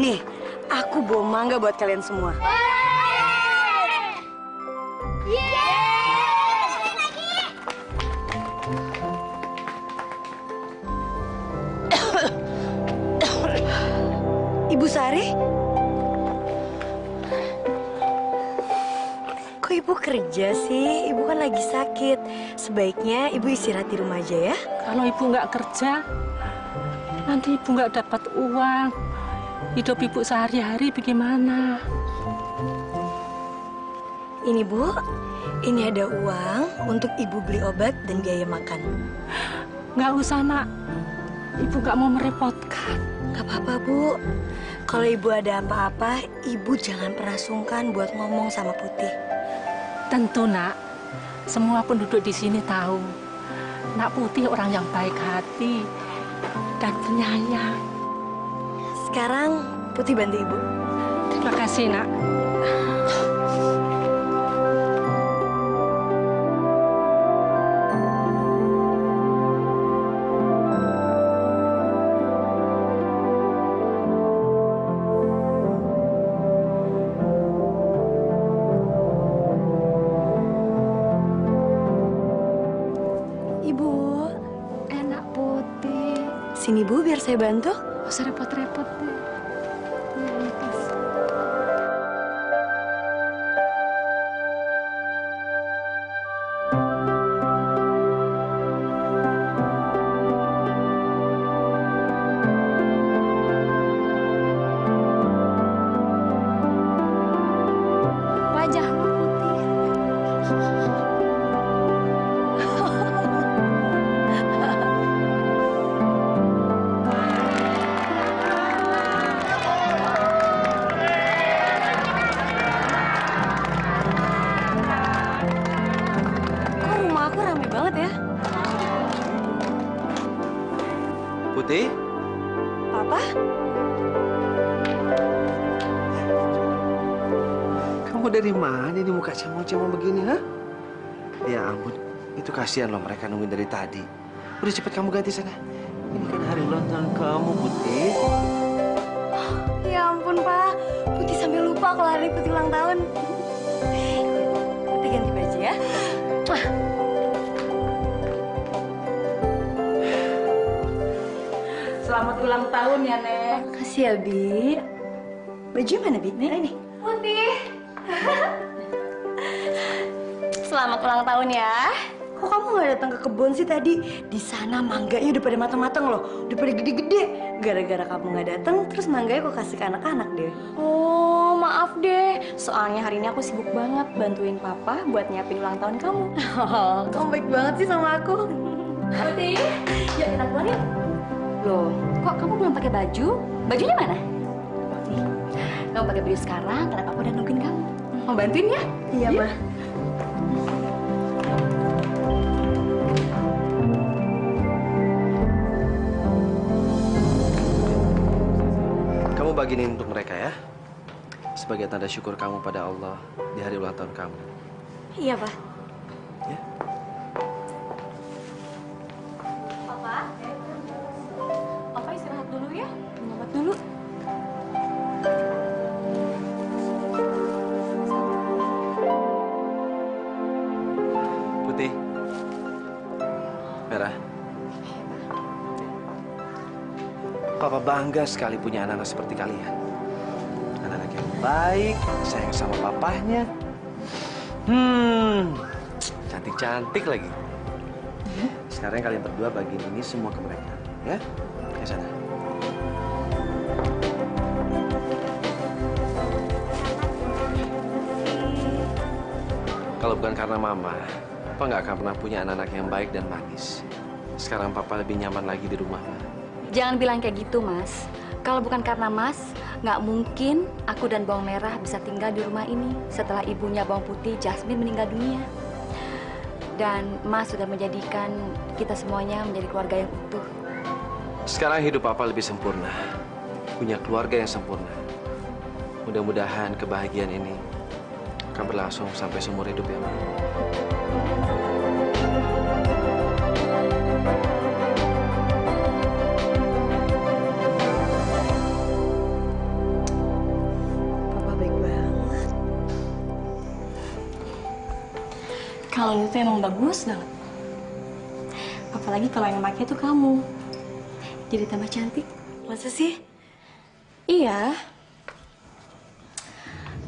Nih, aku bawa mangga buat kalian semua. Ibu Sari? Kok ibu kerja sih? Ibu kan lagi sakit. Sebaiknya ibu istirahat di rumah aja ya. Kalau ibu nggak kerja, nanti ibu nggak dapat uang. Hidup ibu sehari-hari bagaimana? Ini Bu, ini ada uang untuk ibu beli obat dan biaya makan. Nggak usah, Nak. Ibu nggak mau merepotkan. Gak apa-apa Bu, kalau ibu ada apa-apa, ibu jangan pernah sungkan buat ngomong sama Putih. Tentu, Nak. Semua penduduk di sini tahu. Nak Putih orang yang baik hati dan penyayang. Sekarang Putih bantu ibu. Terima kasih, Nak. Ibu, Enak Putih. sini Bu biar saya bantu. Nggak usah repot-repot deh. Wajahmu putih. Kok rumah aku rame banget ya? Putih, Papa? kamu dari mana ini muka cemong-cemong begini, ha? Ya ampun, itu kasihan loh mereka nungguin dari tadi. Udah cepet kamu ganti sana. Ini kan hari ulang tahun kamu, Putih. Ya ampun Pak, Putih sampai lupa kalau hari Putih ulang tahun. Putih ganti baju ya. Selamat ulang tahun ya, Nek. Makasih ya, Bi. Baju mana, Bi? Ini. Putih. Selamat ulang tahun ya. Kok kamu nggak datang ke kebun sih tadi? Di sana mangganya udah pada matang-matang loh, udah pada gede-gede. Gara-gara kamu nggak datang, terus mangganya aku kasih ke anak-anak deh. Oh, maaf deh. Soalnya hari ini aku sibuk banget bantuin papa buat nyiapin ulang tahun kamu. Oh, kamu baik banget sih sama aku. Putih, yuk kita pulang yuk. Loh, kok kamu belum pakai baju? Bajunya mana? Nih, kamu pakai baju sekarang karena papa udah nungguin kamu. Mau bantuin ya? Iya, Yuk. Ma. Kamu bagiin untuk mereka ya. Sebagai tanda syukur kamu pada Allah di hari ulang tahun kamu. Iya, Pak. Ya. Papa? Papa istirahat dulu ya. Minum obat dulu. Putih. Merah. Papa bangga sekali punya anak-anak seperti kalian. Anak-anak yang baik, sayang sama papahnya. Cantik-cantik lagi. Sekarang kalian berdua bagiin ini semua ke mereka, ya? Ke sana. Kalau bukan karena Mama, Papa nggak akan pernah punya anak-anak yang baik dan manis. Sekarang Papa lebih nyaman lagi di rumah, Ma. Jangan bilang kayak gitu, Mas. Kalau bukan karena Mas, nggak mungkin aku dan Bawang Merah bisa tinggal di rumah ini setelah ibunya Bawang Putih, Jasmine, meninggal dunia. Dan Mas sudah menjadikan kita semuanya menjadi keluarga yang utuh. Sekarang hidup Papa lebih sempurna. Punya keluarga yang sempurna. Mudah-mudahan kebahagiaan ini akan berlangsung sampai seumur hidup ya, Ma. kalung itu emang bagus banget. Apalagi kalau yang pakai itu kamu. Jadi tambah cantik. Masa sih? Iya.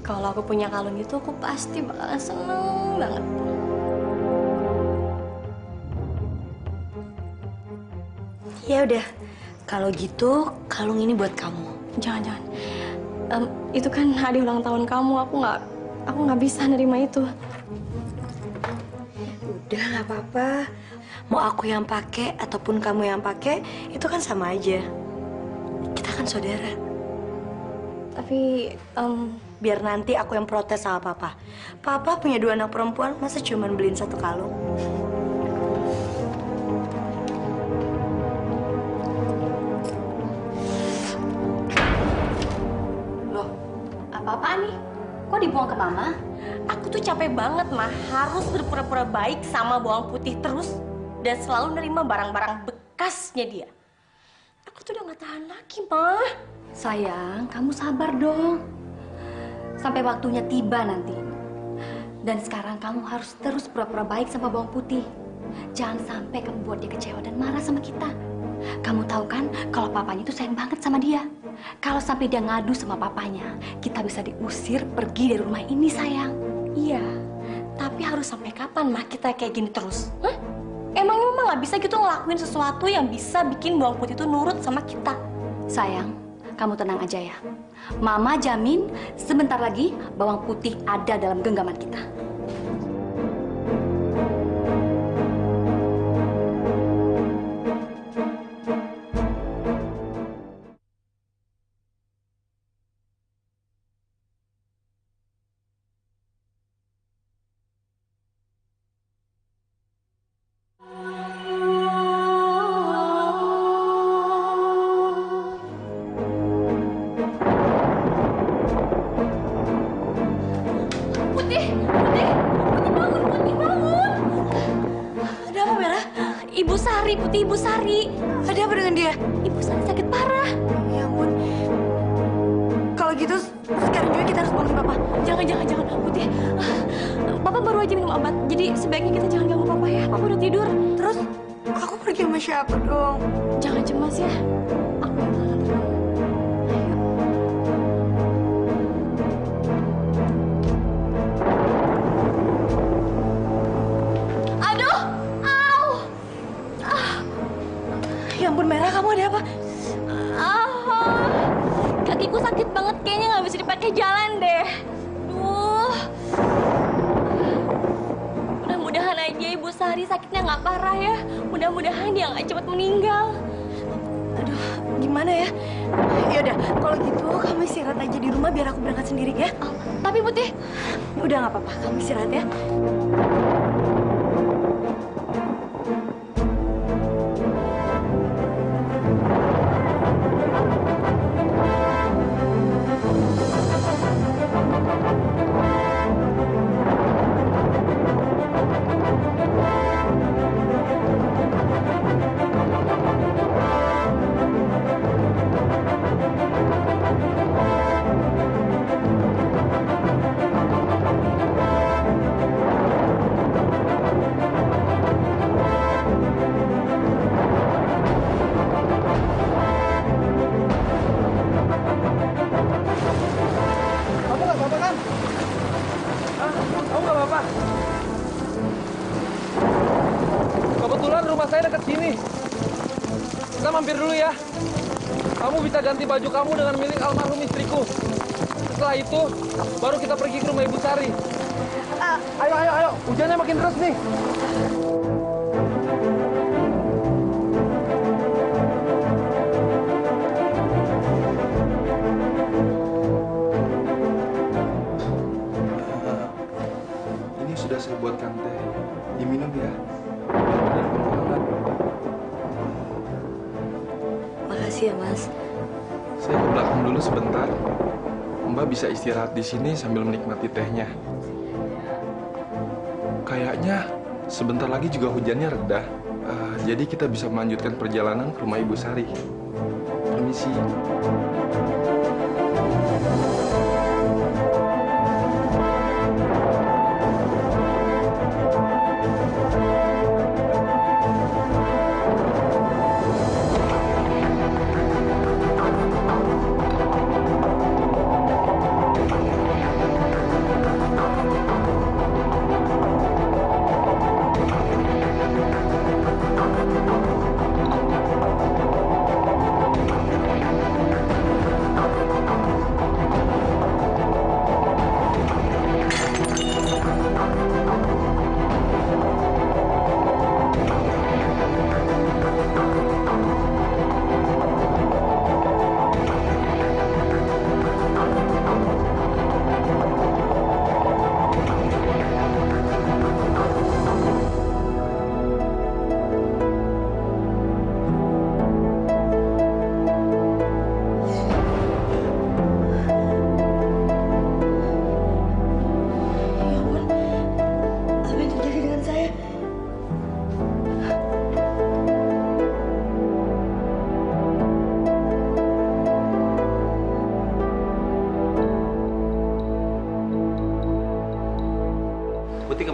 Kalau aku punya kalung itu, aku pasti bakalan seneng banget. Ya udah, kalau gitu kalung ini buat kamu. Jangan. Itu kan hadiah ulang tahun kamu. Aku nggak bisa nerima itu. Udah nggak apa-apa. Mau aku yang pakai ataupun kamu yang pakai, itu kan sama aja. Kita kan saudara. Tapi biar nanti aku yang protes sama papa. Papa punya 2 anak perempuan, masa cuma beliin 1 kalung? Loh, apa-apaan nih? Kok dibuang ke mama? Aku tuh capek banget, mah. Harus berpura-pura baik sama bawang putih terus. Dan selalu nerima barang-barang bekasnya dia. Aku tuh udah gak tahan lagi, mah. Sayang, kamu sabar dong. Sampai waktunya tiba nanti. Dan sekarang kamu harus terus pura-pura baik sama bawang putih. Jangan sampai kamu buat dia kecewa dan marah sama kita. Kamu tahu kan kalau papanya itu sayang banget sama dia. Kalau sampai dia ngadu sama papanya, kita bisa diusir pergi dari rumah ini, sayang. Iya, tapi harus sampai kapan, mah, kita kayak gini terus? Hah? Emangnya mama nggak bisa gitu ngelakuin sesuatu yang bisa bikin bawang putih itu nurut sama kita? Sayang, kamu tenang aja ya. Mama jamin sebentar lagi bawang putih ada dalam genggaman kita. Putih, Ibu Sari. Ada apa dengan dia? Ibu Sari sakit parah. Ya ampun. Kalau gitu, sekarang juga kita harus bangun Papa. Jangan, Putih. Papa baru aja minum obat. Jadi sebaiknya kita jangan ganggu Papa ya. Papa udah tidur. Terus, aku pergi sama siapa dong? Jangan cemas ya. Aku yang akan tenang. Ayo. Aduh! Au! Ya ampun, Merah, kamu ada apa? Kakiku sakit banget, kayaknya nggak bisa dipakai jalan deh. Duh. Mudah-mudahan aja Ibu Sari sakitnya nggak parah ya. Mudah-mudahan dia nggak cepat meninggal. Aduh, gimana ya? Yaudah, kalau gitu kamu istirahat aja di rumah biar aku berangkat sendiri ya. Tapi Putih, udah nggak apa-apa, kamu istirahat ya. Kebetulan rumah saya dekat sini. Kita mampir dulu ya. Kamu bisa ganti baju kamu dengan milik almarhum istriku. Setelah itu, baru kita pergi ke rumah Ibu Sari. Ayo. Hujannya makin deras nih. Ini sudah saya buatkan teh. Diminum ya. Makasih ya, Mas. Saya ke belakang dulu sebentar. Mbak bisa istirahat di sini sambil menikmati tehnya. Kayaknya sebentar lagi juga hujannya reda. Jadi kita bisa melanjutkan perjalanan ke rumah Ibu Sari. Permisi.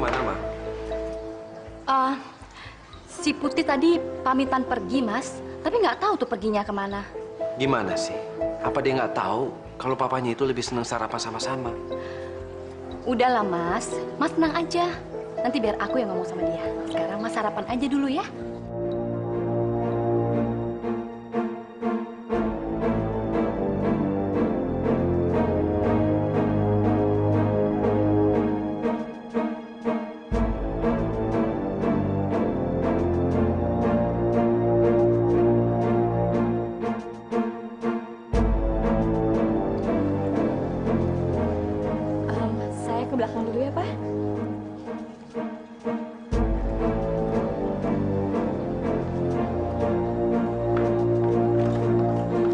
kemana, Ma? Si Putih tadi pamitan pergi, Mas. Tapi nggak tahu tuh perginya kemana. Gimana sih? Apa dia nggak tahu kalau papanya itu lebih senang sarapan sama-sama? Udahlah, Mas. Mas tenang aja. Nanti biar aku yang ngomong sama dia. Sekarang Mas sarapan aja dulu ya. Saya ke belakang dulu ya, Pak.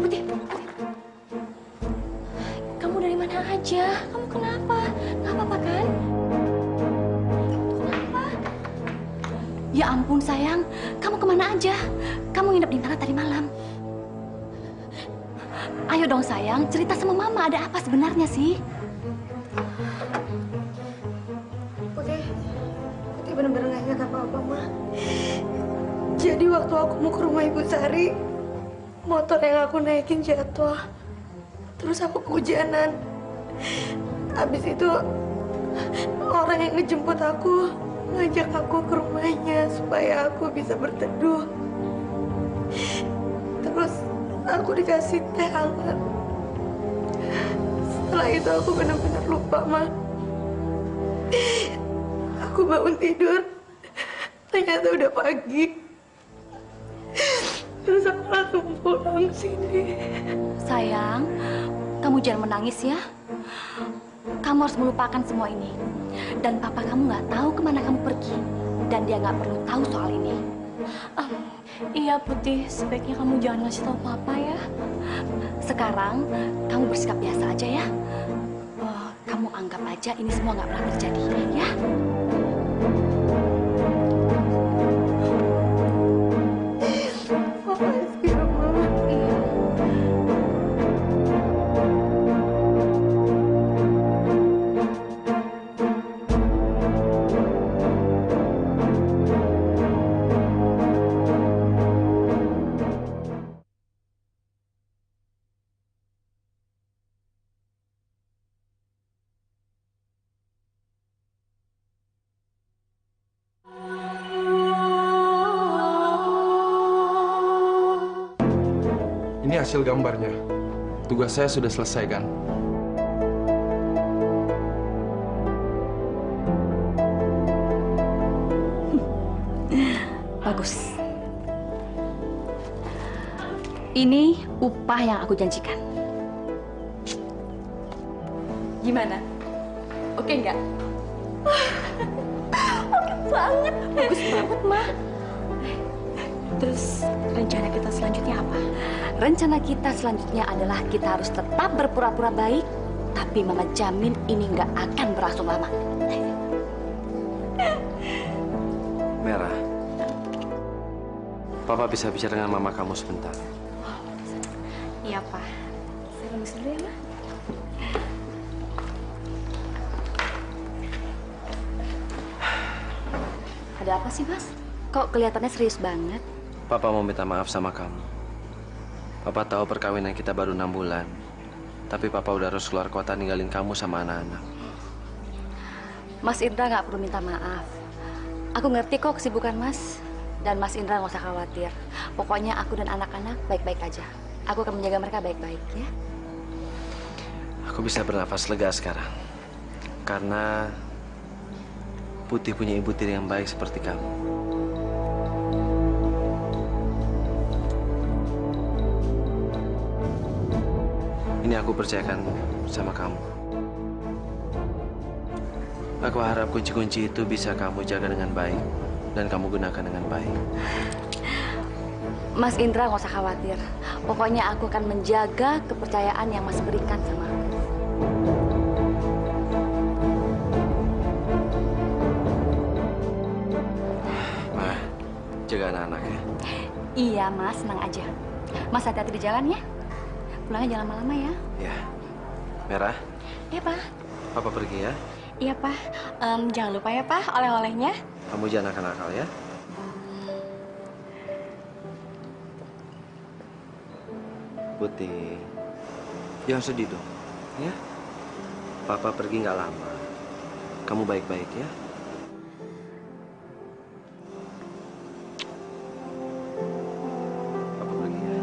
Putih, kamu dari mana aja? Kamu kenapa? Nggak apa-apa kan? Kenapa? Ya ampun, sayang. Kamu kemana aja? Kamu nginep di mana tadi malam? Ayo dong, sayang. Cerita sama Mama. Ada apa sebenarnya sih? Putih bener-bener nggak ingat apa-apa, Ma. Jadi waktu aku mau ke rumah Ibu Sari, motor yang aku naikin jatuh. Terus aku kehujanan. Habis itu orang yang ngejemput aku ngajak aku ke rumahnya supaya aku bisa berteduh. Terus aku dikasih teh hangat. Setelah itu aku benar-benar lupa, Ma. Aku bangun tidur, ternyata udah pagi. Terus aku langsung pulang sini. Sayang, kamu jangan menangis ya. Kamu harus melupakan semua ini. Dan papa kamu nggak tahu kemana kamu pergi. Dan dia nggak perlu tahu soal ini. Iya, Putih. Sebaiknya kamu jangan ngasih tahu Papa ya. Sekarang, kamu bersikap biasa aja ya. Kamu anggap aja ini semua nggak pernah terjadi, ya. Makasih ya, Mama. Iya. Ini hasil gambarnya. Tugas saya sudah selesai, kan? Bagus. Ini upah yang aku janjikan. Gimana? Oke nggak? Oke banget. Bagus banget, Ma. Terus rencana kita selanjutnya apa? Rencana kita selanjutnya adalah kita harus tetap berpura-pura baik, tapi Mama jamin ini nggak akan berlangsung lama. Merah. Papa bisa bicara dengan mama kamu sebentar. Iya, Pak. Saya permisi dulu ya, Ma. Ada apa sih, Mas? Kok kelihatannya serius banget? Papa mau minta maaf sama kamu. Papa tahu perkawinan kita baru 6 bulan. Tapi Papa udah harus keluar kota ninggalin kamu sama anak-anak. Mas Indra nggak perlu minta maaf. Aku ngerti kok kesibukan Mas. Dan Mas Indra nggak usah khawatir. Pokoknya aku dan anak-anak baik-baik aja. Aku akan menjaga mereka baik-baik ya. Aku bisa bernafas lega sekarang. Karena Putih punya ibu tiri yang baik seperti kamu. Ini aku percayakan sama kamu. Aku harap kunci-kunci itu bisa kamu jaga dengan baik dan kamu gunakan dengan baik. Mas Indra nggak usah khawatir. Pokoknya aku akan menjaga kepercayaan yang Mas berikan sama aku. Ma, jaga anak-anak ya. Iya Mas, senang aja. Mas hati-hati di jalan ya. Pulangnya jangan lama-lama ya. Ya. Merah, Iya Pak. Papa pergi ya. Iya, Pak. Jangan lupa ya, Pak, oleh-olehnya. Kamu jangan nakal-nakal ya. Putih, jangan sedih dong, ya. Papa pergi nggak lama. Kamu baik-baik ya. Papa pergi ya.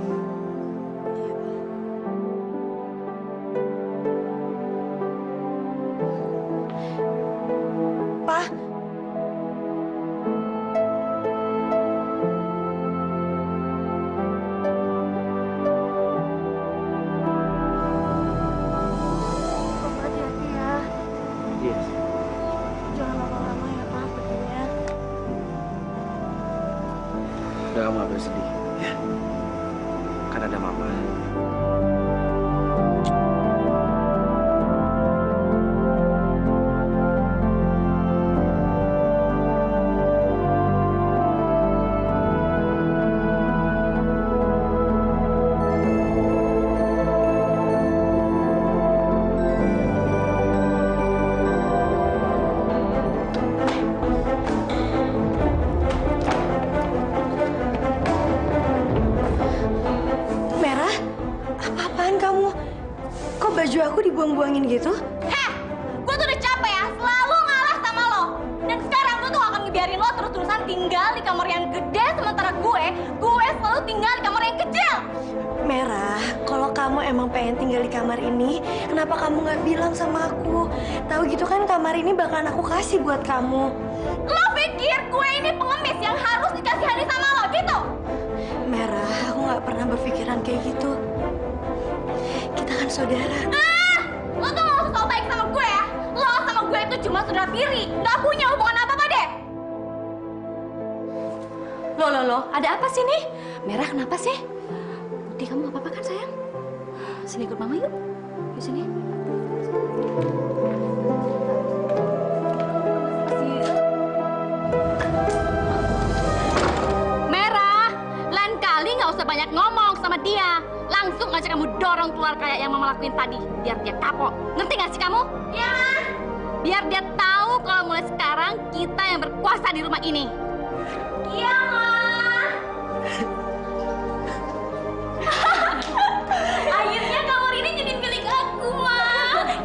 Pak. Papa hati-hati ya. Yes. Jangan lama-lama ya, Pak, perginya. Udah kamu nggak bersedih, ya. Kan ada mama. Merah? Apa-apaan kamu? Kok baju aku dibuang-buangin gitu? Heh, gue tuh udah capek ya, selalu ngalah sama lo. Dan sekarang gue tuh gak akan ngebiarin lo terus-terusan tinggal di kamar yang gede, sementara gue selalu tinggal di kamar yang kecil. Merah, kalau kamu emang pengen tinggal di kamar ini, kenapa kamu nggak bilang sama aku? Tahu gitu kan kamar ini bakalan aku kasih buat kamu. Lo pikir gue ini pengemis yang harus dikasihani sama lo gitu? Merah, aku nggak pernah berpikiran kayak gitu. Kita kan saudara. Lo tuh gak usah so baik sama gue ya. Lo sama gue itu cuma saudara tiri, gak punya hubungan apa-apa deh. Lo, ada apa sih nih? Merah kenapa sih? Putih, kamu apa-apa kan sayang? Sini ikut mama yuk. Yuk sini. Merah, lain kali nggak usah banyak ngomong sama dia. Langsung aja kamu dorong keluar kayak yang mama lakuin tadi. Biar dia kapok. Ngerti nggak sih kamu? Iya. Biar dia tahu kalau mulai sekarang kita yang berkuasa di rumah ini. Iya, Ma. Akhirnya kamar ini jadi milik aku, Ma.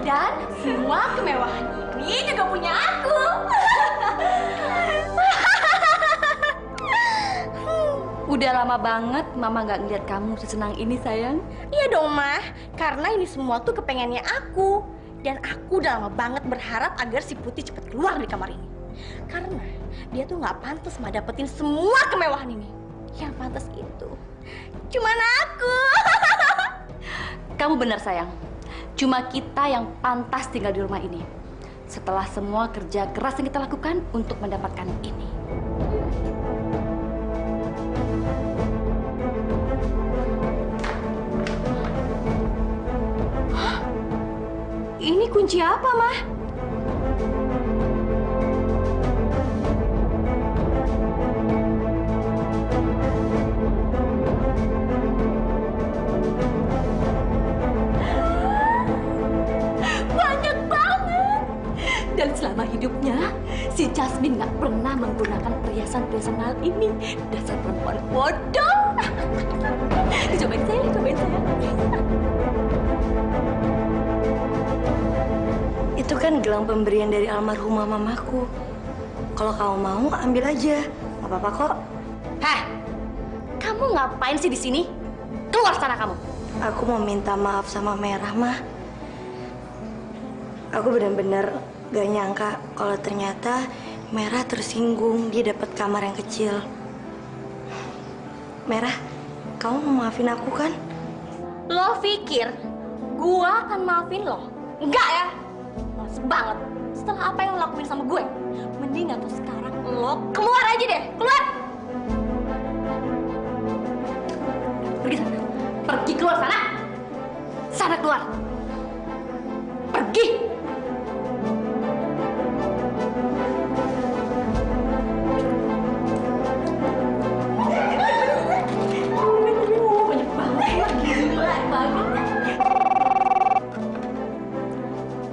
Dan semua kemewahan ini juga punya aku. Udah lama banget Mama nggak ngeliat kamu sesenang ini, sayang. Iya dong, Mah. Karena ini semua tuh kepengennya aku. Dan aku udah lama banget berharap agar si Putih cepet keluar dari kamar ini. Karena dia tuh nggak pantas mah dapetin semua kemewahan ini. Yang pantas itu cuman aku. Kamu benar, sayang. Cuma kita yang pantas tinggal di rumah ini. Setelah semua kerja keras yang kita lakukan untuk mendapatkan ini. Ini kunci apa, Mah? Banyak banget. Dan selama hidupnya, si Jasmine nggak pernah menggunakan perhiasan-perhiasan mahal ini. Dasar perempuan bodoh. Cobain saya. Itu kan gelang pemberian dari almarhumah mamaku. Kalau kamu mau, ambil aja. Gak apa-apa kok. Heh, kamu ngapain sih di sini? Keluar sana kamu. Aku mau minta maaf sama Merah, Mah. Aku benar-benar gak nyangka kalau ternyata Merah tersinggung dia dapat kamar yang kecil. Merah, kamu mau maafin aku kan? Lo pikir gua akan maafin lo? Enggak ya? Males banget. Setelah apa yang lo lakuin sama gue, mendingan tuh sekarang lo keluar aja deh. Keluar! Pergi sana. Pergi keluar sana. Sana keluar. Pergi!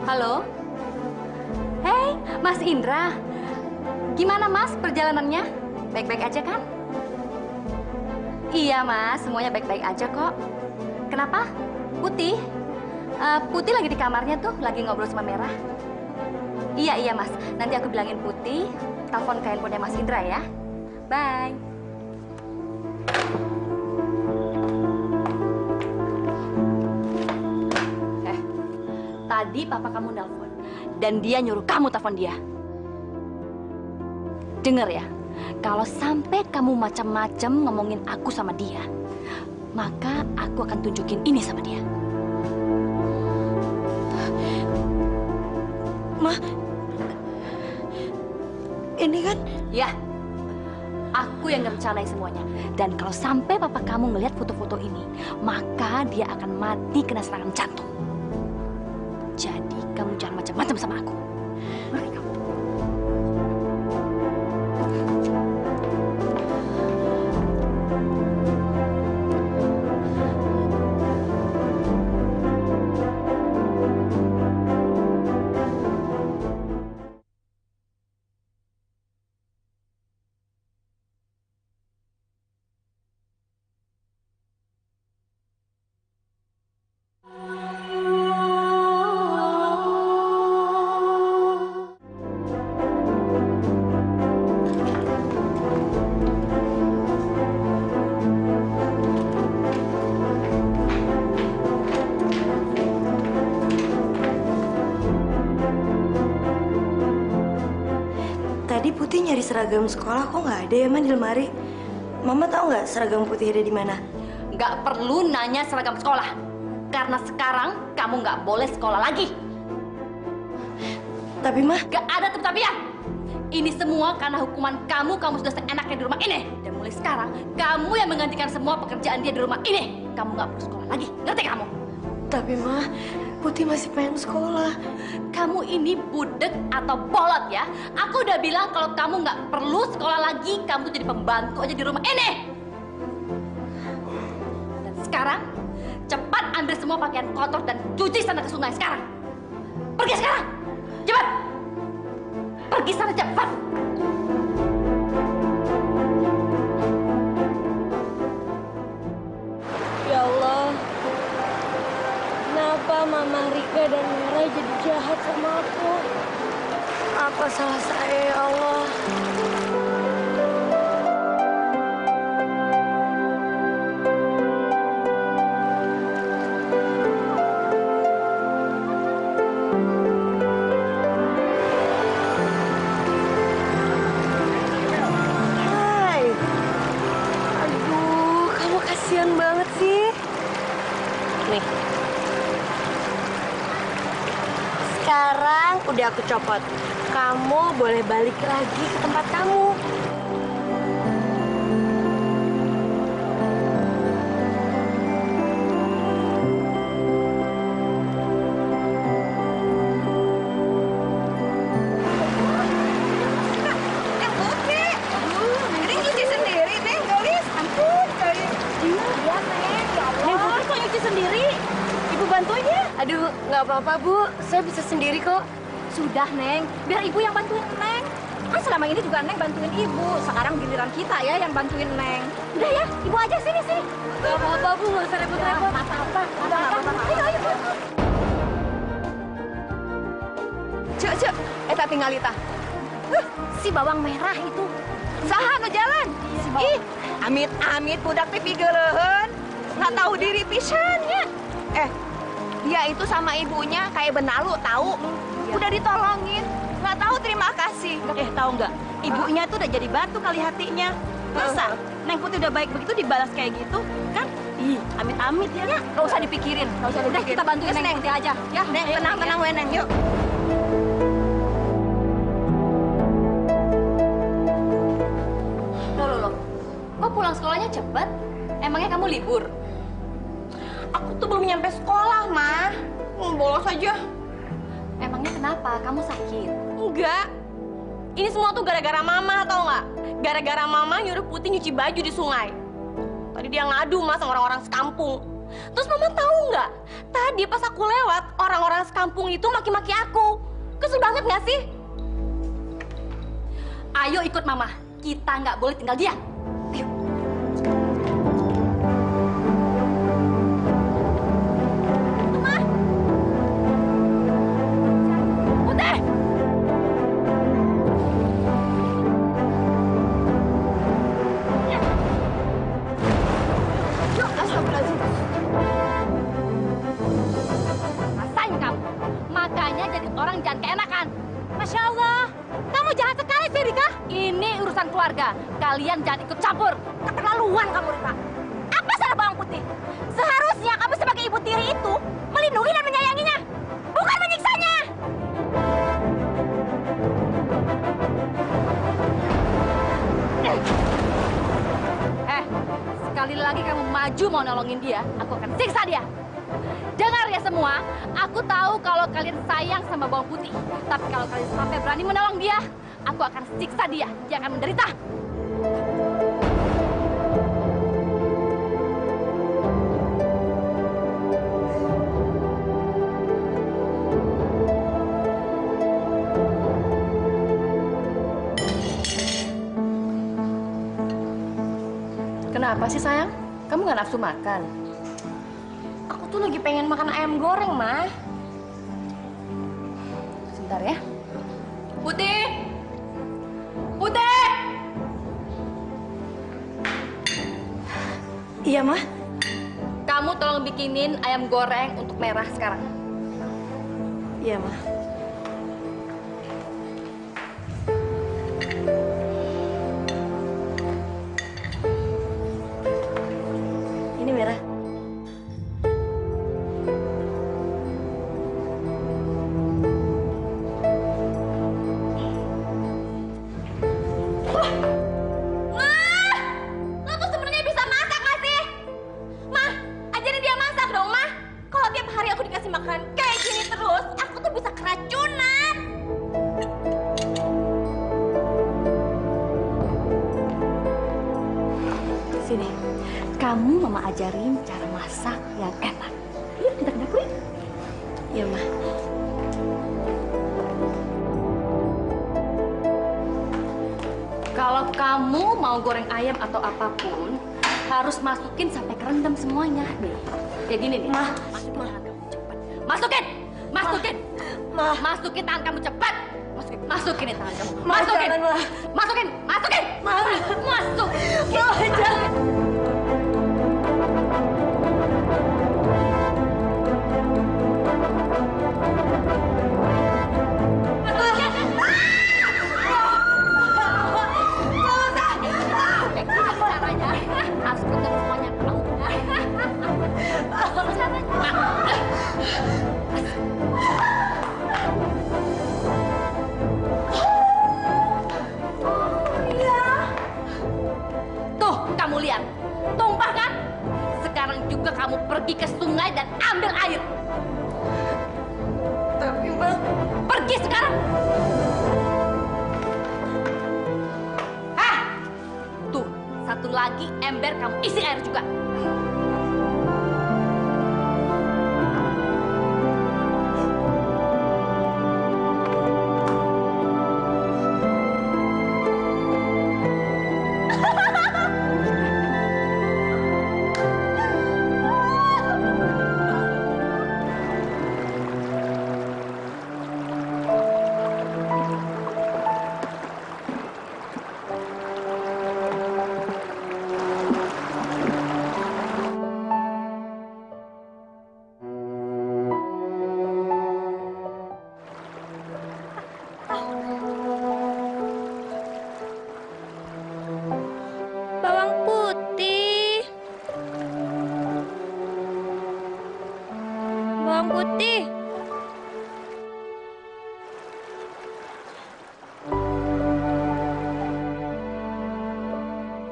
Halo? Indra, gimana Mas perjalanannya? Baik-baik aja kan? Iya Mas, semuanya baik-baik aja kok. Kenapa? Putih? Putih lagi di kamarnya tuh, lagi ngobrol sama Merah. Iya Mas, nanti aku bilangin Putih, telepon ke handphonenya Mas Indra ya. Bye. Tadi papa kamu nelpon dan dia nyuruh kamu telepon dia. Dengar ya, kalau sampai kamu macam-macam ngomongin aku sama dia, maka aku akan tunjukin ini sama dia. Ma, ini kan... Ya, aku yang ngerencanain semuanya. Dan kalau sampai papa kamu ngelihat foto-foto ini, maka dia akan mati kena serangan jantung. Jadi kamu jangan macam-macam sama aku. Ngerti kamu? Tadi Putih nyari seragam sekolah, kok nggak ada ya, Man, di lemari? Mama tahu nggak seragam Putih ada di mana? Nggak perlu nanya seragam sekolah. Karena sekarang kamu nggak boleh sekolah lagi. Tapi, Ma... Nggak ada tapi ya. Ini semua karena hukuman kamu sudah seenaknya di rumah ini. Dan mulai sekarang, kamu yang menggantikan semua pekerjaan dia di rumah ini. Kamu nggak perlu sekolah lagi. Ngerti kamu? Tapi, Ma, Putih masih pengen sekolah. Kamu ini budek atau bolot ya? Aku udah bilang kalau kamu nggak perlu sekolah lagi, kamu jadi pembantu aja di rumah ini. Dan sekarang, cepat ambil semua pakaian kotor dan cuci sana ke sungai sekarang. Pergi sekarang, cepat. Pergi sana cepat. Ya Allah, kenapa Mama Rika dan Mira jadi jahat sama aku? Apa salah saya, ya Allah? Hai. Aduh, kamu kasihan banget sih. Nih. Sekarang udah aku copot. Kamu boleh balik lagi ke tempat kamu. Aduh, nggak apa-apa, Bu. Saya bisa sendiri kok. Sudah, Neng. Biar Ibu yang bantuin Neng. Kan selama ini juga Neng bantuin Ibu. Sekarang giliran kita ya yang bantuin Neng. Udah ya, Ibu aja sini. Nggak apa-apa, Bu. Nggak usah repot-repot. Apa-apa. Udah nggak apa-apa. Ayo, Bu. Cuk, eta tinggal ita. Si bawang merah itu. Saha nu jalan? Ih, amit-amit budak teh pigeureun. Nggak tahu diri pisannya. Dia itu sama ibunya kayak benalu tahu. Udah ditolongin, nggak tahu terima kasih. Tahu nggak? Ibunya tuh udah jadi batu kali hatinya. Masa Neng Putih udah baik begitu dibalas kayak gitu? Kan? Ih, amit-amit ya. Nggak usah dipikirin. Udah kita bantuin Yes, Neng Putih aja. Ya, Neng, tenang we Neng, yuk. Loh. Kok pulang sekolahnya cepet? Emangnya kamu libur? Aku tuh belum nyampe sekolah, Ma. Bolos aja. Emangnya kenapa? Kamu sakit? Enggak. Ini semua tuh gara-gara Mama, tau nggak? Gara-gara Mama nyuruh Putih nyuci baju di sungai. Tadi dia ngadu mas sama orang-orang sekampung. Terus Mama tahu nggak? Tadi pas aku lewat, orang-orang sekampung itu maki-maki aku. Kesel banget nggak sih? Ayo ikut Mama. Kita nggak boleh tinggal diam. Ayo. Mama. Putih. Yuk, astagfirullahaladzim. Rasain kamu. Makanya jadi orang jangan keenakan. Masya Allah. Kamu jahat sekali sih, Rika. Ini urusan keluarga. Kalian jangan ikut campur. Keterlaluan kamu, Rika. Apa salah bawang putih? Seharusnya kamu sebagai ibu tiri itu melindungi dan menyayanginya, bukan menyiksanya. Sekali lagi kamu maju mau nolongin dia, aku akan siksa dia. Dengar ya semua, aku tahu kalau kalian sayang sama bawang putih. Tapi kalau kalian sampai berani menolong dia, aku akan siksa dia. Dia akan menderita. Kenapa sih sayang? Kamu nggak nafsu makan? Aku tuh lagi pengen makan ayam goreng, Ma. Sebentar ya. Putih! Putih! Iya, Ma. Kamu tolong bikinin ayam goreng untuk Merah sekarang. Iya, Ma. Ini Merah. Sini, kamu Mama ajarin cara masak yang enak. Yuk kita ke dapur. Iya, Ma. Kalau kamu mau goreng ayam atau apapun, harus masukin sampai kerendam semuanya. Nih, kayak gini nih. Ma. Masukin tangan kamu cepat. Masukin! Masukin! Ma. Masukin tangan kamu cepat! Masukin! Masukin nih tangan kamu. Ma, Masukin! jangan, Ma. Masukin! Masukin! Ma. Masuk! Ma, jangan. Harus kerendam semuanya. Tuh, kamu lihat. Tumpah kan? Sekarang juga kamu pergi ke sungai dan ambil air. Tapi, Ma. Pergi sekarang. Hah? Tuh, satu lagi ember kamu isi air juga. Bawang putih. Bawang putih.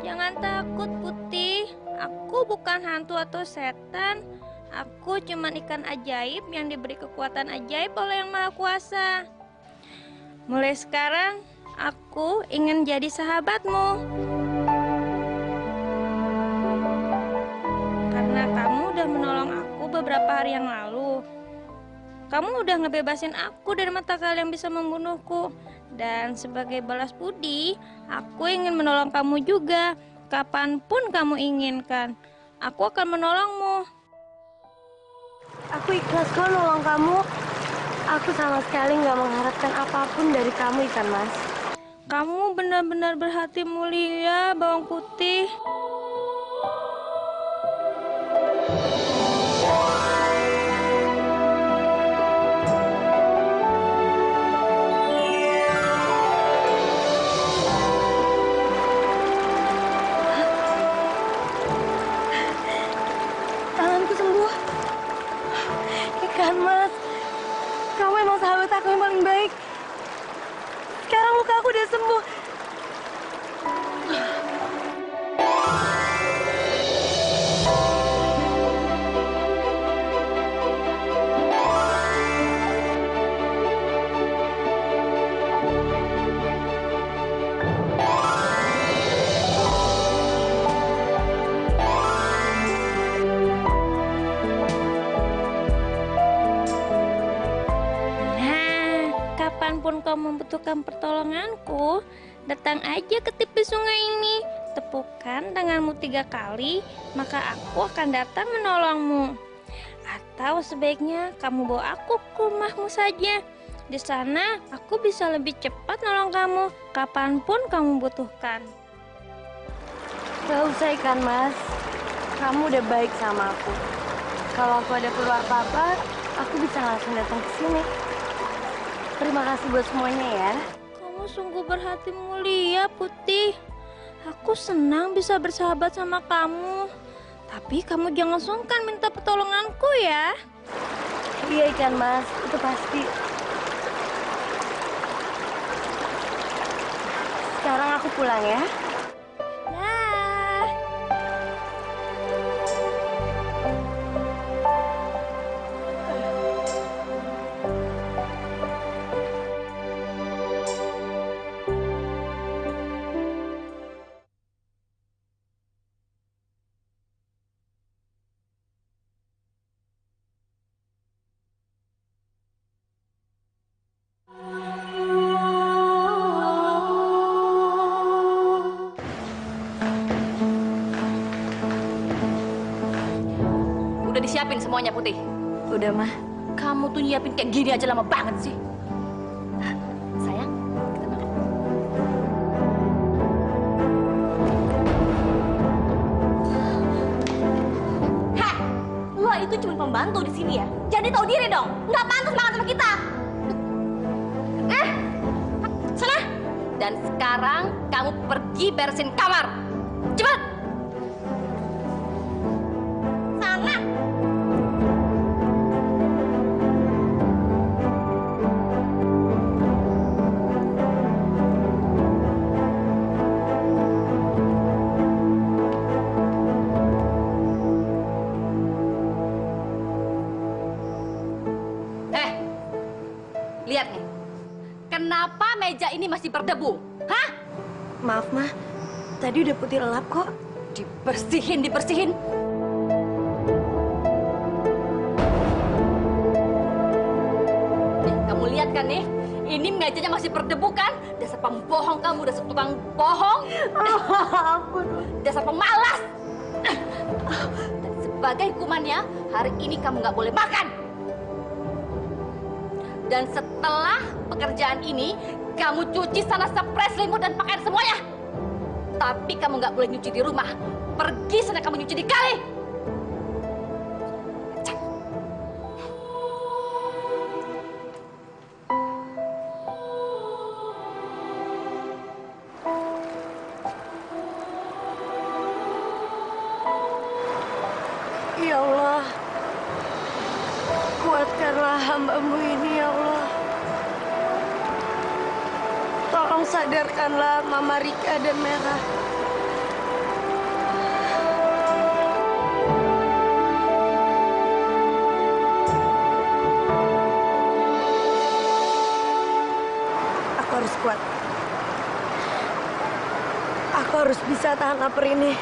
Jangan takut, Putih. Aku bukan hantu atau setan. Aku cuma ikan ajaib yang diberi kekuatan ajaib oleh Yang Maha Kuasa. Mulai sekarang, aku ingin jadi sahabatmu. Karena kamu udah menolong aku beberapa hari yang lalu. Kamu udah ngebebasin aku dari mata kala yang bisa membunuhku. Dan sebagai balas budi, aku ingin menolong kamu juga. Kapanpun kamu inginkan, aku akan menolongmu. Aku ikhlas kok nolong kamu. Aku sama sekali nggak mengharapkan apapun dari kamu, Ikan Mas. Kamu benar-benar berhati mulia, Bawang Putih. Tanganku sembuh. Ikan Mas, kamu emang sahabat aku yang paling baik. Sekarang luka aku udah sembuh. Kapanpun kau membutuhkan pertolonganku, datang aja ke tepi sungai ini. Tepukan tanganmu 3 kali, maka aku akan datang menolongmu. Atau sebaiknya kamu bawa aku ke rumahmu saja. Di sana aku bisa lebih cepat nolong kamu kapanpun kamu butuhkan. Gak usah, Ikan Mas. Kamu udah baik sama aku. Kalau aku ada perlu apa-apa, aku bisa langsung datang ke sini. Terima kasih buat semuanya ya. Kamu sungguh berhati mulia, Putih. Aku senang bisa bersahabat sama kamu. Tapi kamu jangan sungkan minta pertolonganku ya. Iya, Ikan Mas, itu pasti. Sekarang aku pulang ya. Dah. Udah disiapin semuanya, Putih? Udah, Mah. Kamu tuh nyiapin kayak gini aja lama banget sih. Sayang, kita makan. Heh, lo itu cuma pembantu di sini ya. Jadi tahu diri dong. Nggak pantas makan sama kita. Sana. Dan sekarang kamu pergi beresin kamar. Cepat. Sana. Lihat nih. Kenapa meja ini masih berdebu? Hah? Maaf, Mah. Tadi udah Putih lelap kok. Dibersihin. Nih, kamu lihat kan nih? Ini mejanya masih berdebu kan? Dasar pembohong kamu, dasar tukang bohong. Ampun. Dasar pemalas. Dan sebagai hukumannya, hari ini kamu nggak boleh makan. Dan setelah pekerjaan ini, kamu cuci sana spray, selimut, dan pakaian semuanya. Tapi kamu nggak boleh nyuci di rumah. Pergi sana kamu nyuci di kali. Ya Allah, kuatkanlah hamba-Mu ini, ya Allah. Tolong sadarkanlah Mama Rika dan Merah. Aku harus kuat. Aku harus bisa tahan lapar ini.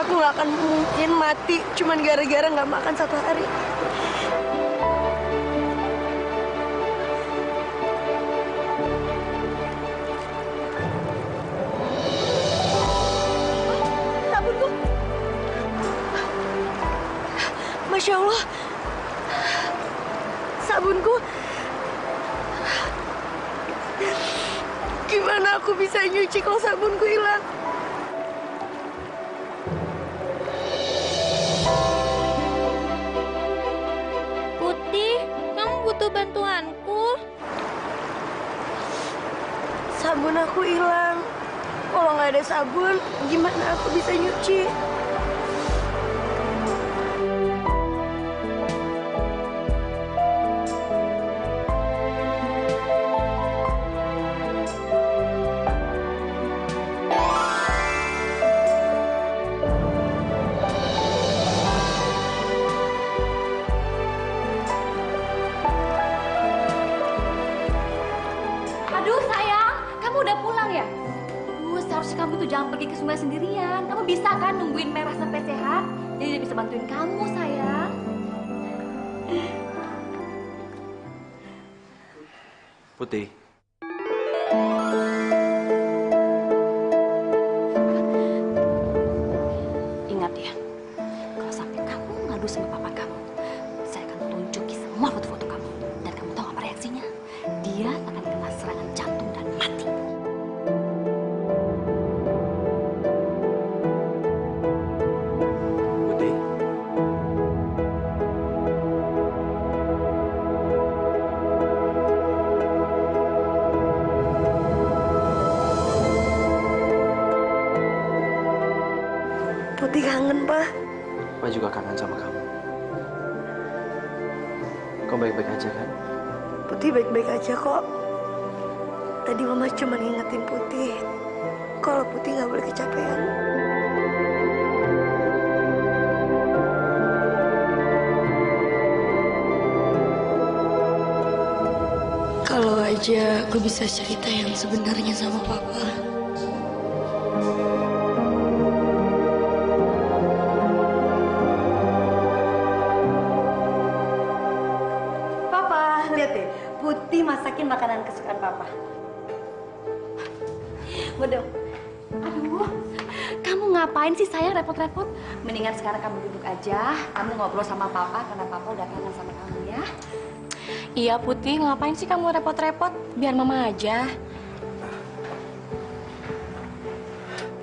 Aku gak akan mungkin mati cuman gara-gara gak makan 1 hari. Masya Allah. Sabunku. Gimana aku bisa nyuci kalau sabunku hilang? Putih, kamu butuh bantuanku? Sabun aku hilang. Kalau nggak ada sabun, gimana aku bisa nyuci? Aduh sayang, kamu udah pulang ya? Seharusnya kamu tuh jangan pergi ke sungai sendirian. Kamu bisa kan nungguin Merah sampai sehat? Jadi dia bisa bantuin kamu sayang. Putih. Ingat ya, kalau sampai kamu ngadu sama papa kamu, saya akan tunjukin semua foto-foto kamu. Dan kamu tahu apa reaksinya? Dia akan kena serangan jantung dan mati. Putih. Putih kangen, Pak. Papa juga kangen sama kamu. Kau baik-baik aja kan? Putih baik-baik aja kok. Tadi Mama cuma ngingetin Putih kalau Putih nggak boleh kecapean. Kalau aja aku bisa cerita yang sebenarnya sama Papa. Papa, lihat deh. Putih masakin makanan kesukaan Papa. Waduh, aduh, kamu ngapain sih sayang repot-repot? Mendingan sekarang kamu duduk aja, kamu ngobrol sama papa karena papa udah kangen sama kamu ya. Iya Putih, ngapain sih kamu repot-repot? Biar Mama aja.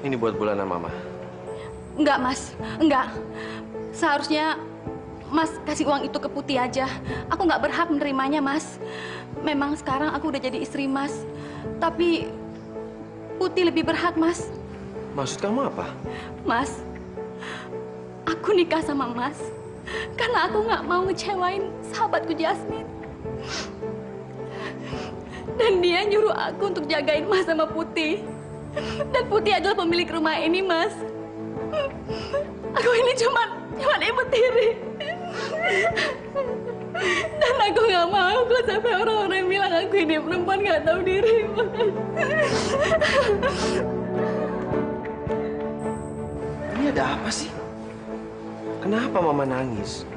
Ini buat bulanan Mama. Enggak mas, enggak. Seharusnya mas kasih uang itu ke Putih aja. Aku nggak berhak menerimanya mas. Memang sekarang aku udah jadi istri mas, tapi Putih lebih berhak mas. Maksud kamu apa? Mas, aku nikah sama mas karena aku nggak mau ngecewain sahabatku Jasmine. Dan dia nyuruh aku untuk jagain mas sama Putih. Dan Putih adalah pemilik rumah ini mas. Aku ini cuma ibu tiri. Dan aku nggak mau kalau sampai orang-orang bilang aku ini perempuan nggak tahu diri mas. Ini ada apa sih? Kenapa Mama nangis?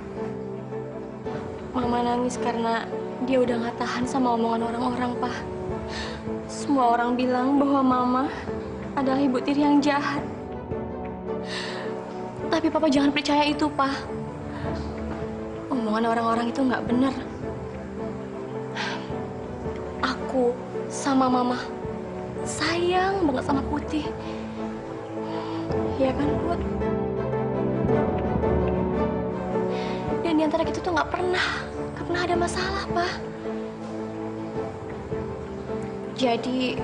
Mama nangis karena dia udah nggak tahan sama omongan orang-orang, Pak. Semua orang bilang bahwa Mama adalah ibu tiri yang jahat. Tapi Papa jangan percaya itu, Pak. Omongan orang-orang itu nggak benar. Aku sama Mama sayang banget sama Putih. Iya kan, Put? Dan di antara kita tuh nggak pernah ada masalah, Pak. Jadi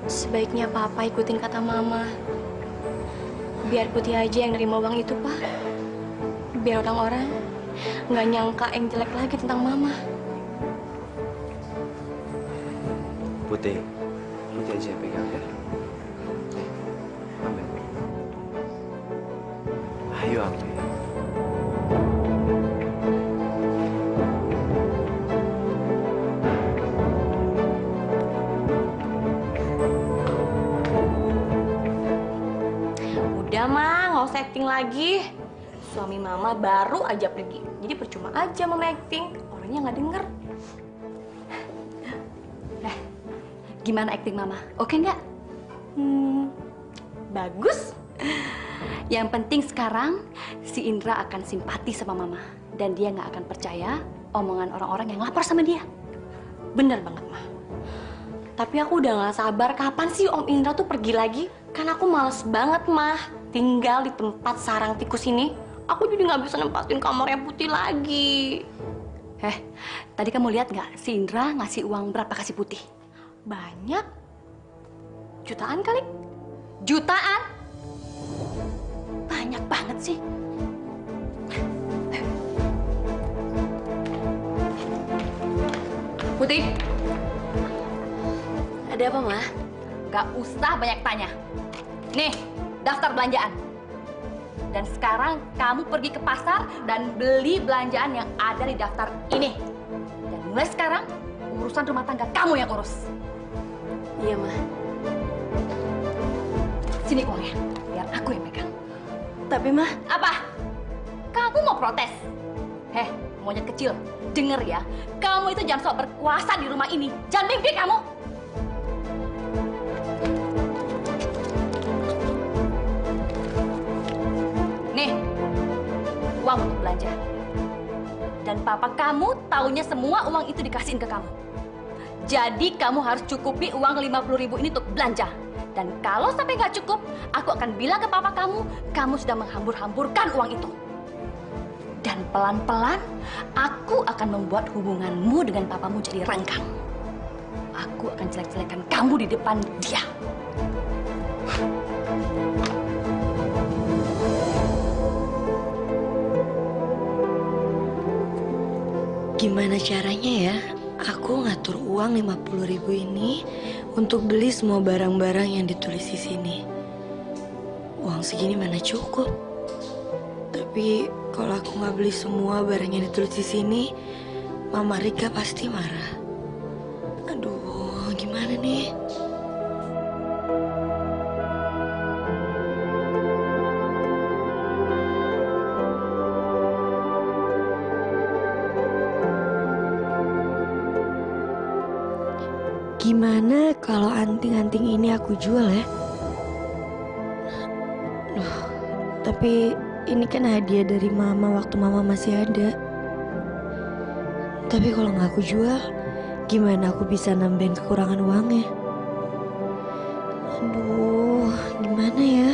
sebaiknya Papa ikutin kata Mama. Biar Putih aja yang nerima uang itu, Pak. Biar orang-orang nggak nyangka yang jelek lagi tentang Mama. Putih aja pegang ya. Ambil. Ayo ambil. Udah, Ma, nggak usah acting lagi. Suami Mama baru aja pergi. Jadi percuma aja Mama acting. Orangnya nggak denger. Gimana acting Mama? Oke nggak? Bagus. Yang penting sekarang si Indra akan simpati sama Mama. Dan dia nggak akan percaya omongan orang-orang yang lapor sama dia. Bener banget, Ma. Tapi aku udah gak sabar kapan sih Om Indra tuh pergi lagi. Kan aku males banget, Ma, tinggal di tempat sarang tikus ini. Aku jadi gak bisa nempatin kamarnya Putih lagi. Tadi kamu lihat nggak si Indra ngasih uang berapa kasih Putih? Banyak. Jutaan kali? Jutaan? Banyak banget sih. Putih, Ada apa, Ma? gak usah banyak tanya. Nih, daftar belanjaan. Dan sekarang kamu pergi ke pasar dan beli belanjaan yang ada di daftar ini. Dan mulai sekarang, urusan rumah tangga kamu yang urus. Iya, Ma. Sini uangnya, biar aku yang pegang. Tapi, Ma... Apa? Kamu mau protes? Monyet kecil, denger ya. Kamu itu jangan sok berkuasa di rumah ini. Jangan mimpi kamu. Nih, uang untuk belanja. Dan papa kamu taunya semua uang itu dikasihin ke kamu. Jadi kamu harus cukupi uang 50.000 ini untuk belanja. Dan kalau sampai nggak cukup, aku akan bilang ke papa kamu sudah menghambur-hamburkan uang itu. Dan pelan-pelan, aku akan membuat hubunganmu dengan papamu jadi renggang. Aku akan jelek-jelekan kamu di depan dia. Gimana caranya ya? Aku ngatur uang 50.000 ini untuk beli semua barang-barang yang ditulis di sini. Uang segini mana cukup? Tapi kalau aku nggak beli semua barang yang ditulis di sini, Mama Rika pasti marah. Aduh, gimana nih? Gimana kalau anting-anting ini aku jual ya? Loh, tapi ini kan hadiah dari Mama waktu Mama masih ada. Tapi kalau nggak aku jual, gimana aku bisa nambahin kekurangan uangnya? Aduh, gimana ya?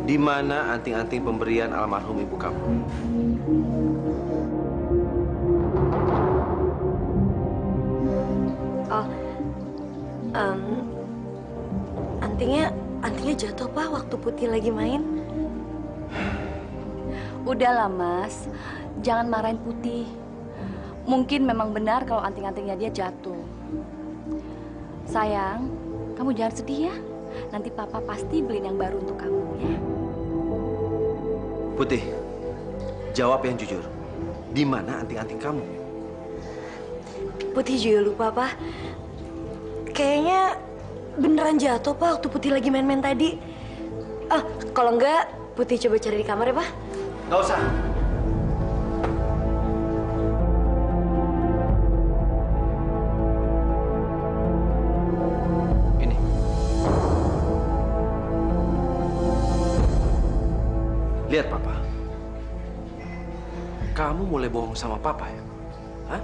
Di mana anting-anting pemberian almarhum ibu kamu? Oh, antingnya jatuh Pak waktu Putih lagi main. Udahlah Mas, jangan marahin Putih. Mungkin memang benar kalau anting-antingnya dia jatuh. Sayang, kamu jangan sedih ya. Nanti Papa pasti beliin yang baru untuk kamu ya. Putih, jawab yang jujur. Di mana anting-anting kamu? Putih juga lupa Pak. Kayaknya beneran jatuh Pak waktu Putih lagi main-main tadi. Kalau enggak Putih coba cari di kamar ya Pak. Nggak usah. Ini. Lihat Papa. Kamu mulai bohong sama Papa ya? Hah?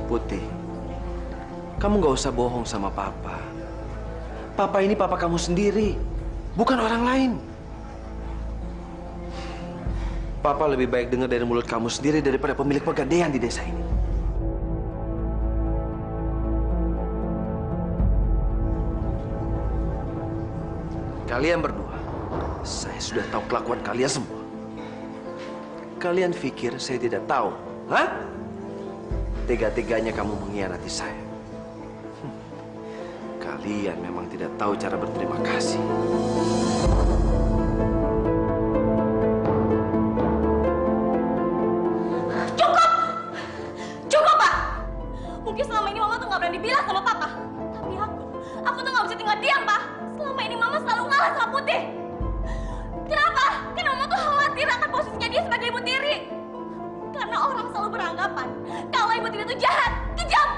Putih, kamu nggak usah bohong sama Papa. Papa ini Papa kamu sendiri, bukan orang lain. Papa lebih baik dengar dari mulut kamu sendiri daripada pemilik pegadaian di desa ini. Kalian berdua, saya sudah tahu kelakuan kalian semua. Kalian pikir saya tidak tahu, hah? tega-teganya kamu mengkhianati saya. Kalian memang tidak tahu cara berterima kasih. Cukup! Cukup, Pak! Mungkin selama ini Mama tuh nggak berani bilang sama Papa. Tapi aku tuh nggak bisa tinggal diam, Pak. Selama ini Mama selalu ngalah sama Putih. Kenapa? Karena Mama tuh khawatir akan posisinya dia sebagai ibu tiri. Karena orang selalu beranggapan kalau ibu tiri itu jahat, kejam.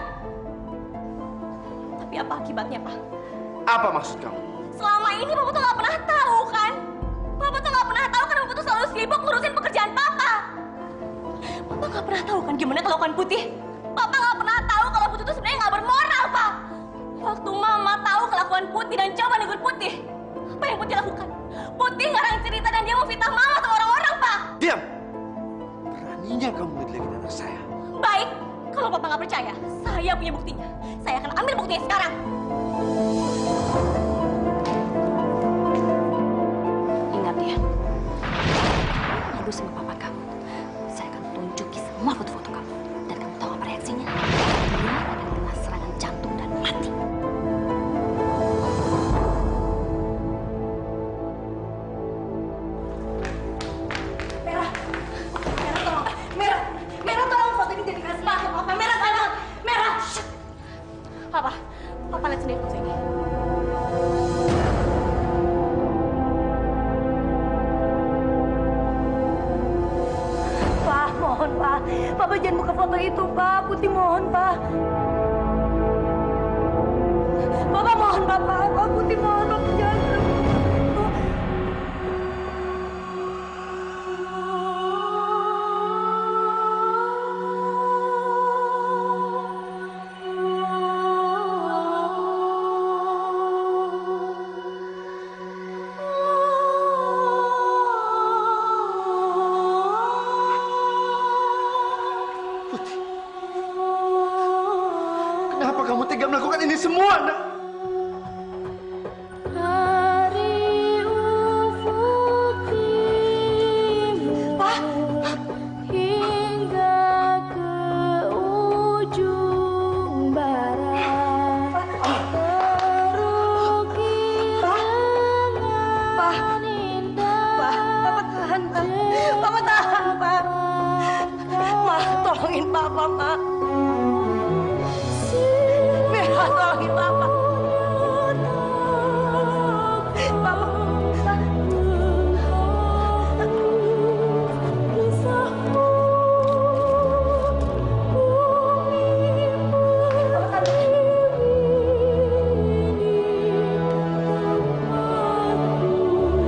Tapi apa akibatnya, Pak? Apa maksud kamu? Selama ini Papa tuh nggak pernah tahu, kan? Papa tuh nggak pernah tahu karena Papa tuh selalu sibuk ngurusin pekerjaan Papa. Papa nggak pernah tahu kan gimana kelakuan Putih. Papa nggak pernah tahu kalau Putih itu sebenarnya nggak bermoral, Pak. Waktu Mama tahu kelakuan Putih dan coba negur Putih, apa yang Putih lakukan? Putih ngarang cerita dan dia mau fitnah Mama sama orang-orang, Pak. Diam! Beraninya kamu ngejelekin anak saya. Baik, kalau Papa nggak percaya, saya punya buktinya. Saya akan ambil buktinya sekarang. Ingat ya, ngadu sama papa kamu. Saya akan tunjuki semua foto-foto kamu. Dan kamu tahu apa reaksinya? Dia akan kena serangan jantung dan mati. Merah tolong foto ini jadi kasih tahu Papa. Merah. Shh. Papa lihat sendiri foto ini. Pak, mohon Pak. Papa jangan buka foto itu, Pak. Putih mohon, Pak. Papa mohon, Pak. Putih mohon, Papa jangan. Kenapa kamu tega melakukan ini semua, nak? Papa tahan, Pak. Ma, tolongin Papa, Ma. Merah, tolongin Papa. Papa.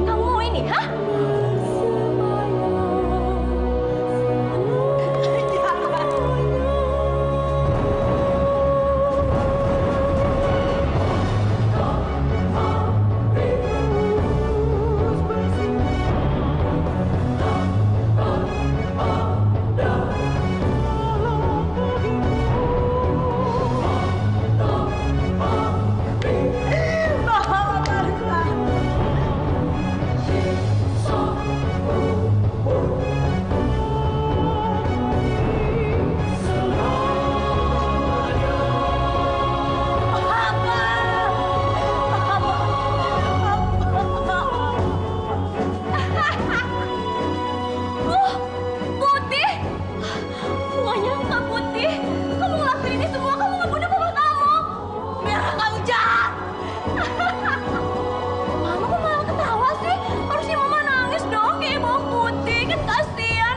Kamu mau ini, hah? Putih! Gua nyangka, Putih. Kamu ngelakuin ini semua, kamu ngebunuh papa kamu. Merah, kamu jahat. Mama kok malah ketawa sih? Harusnya Mama nangis dong kayak Bang Putih. Kan kasihan.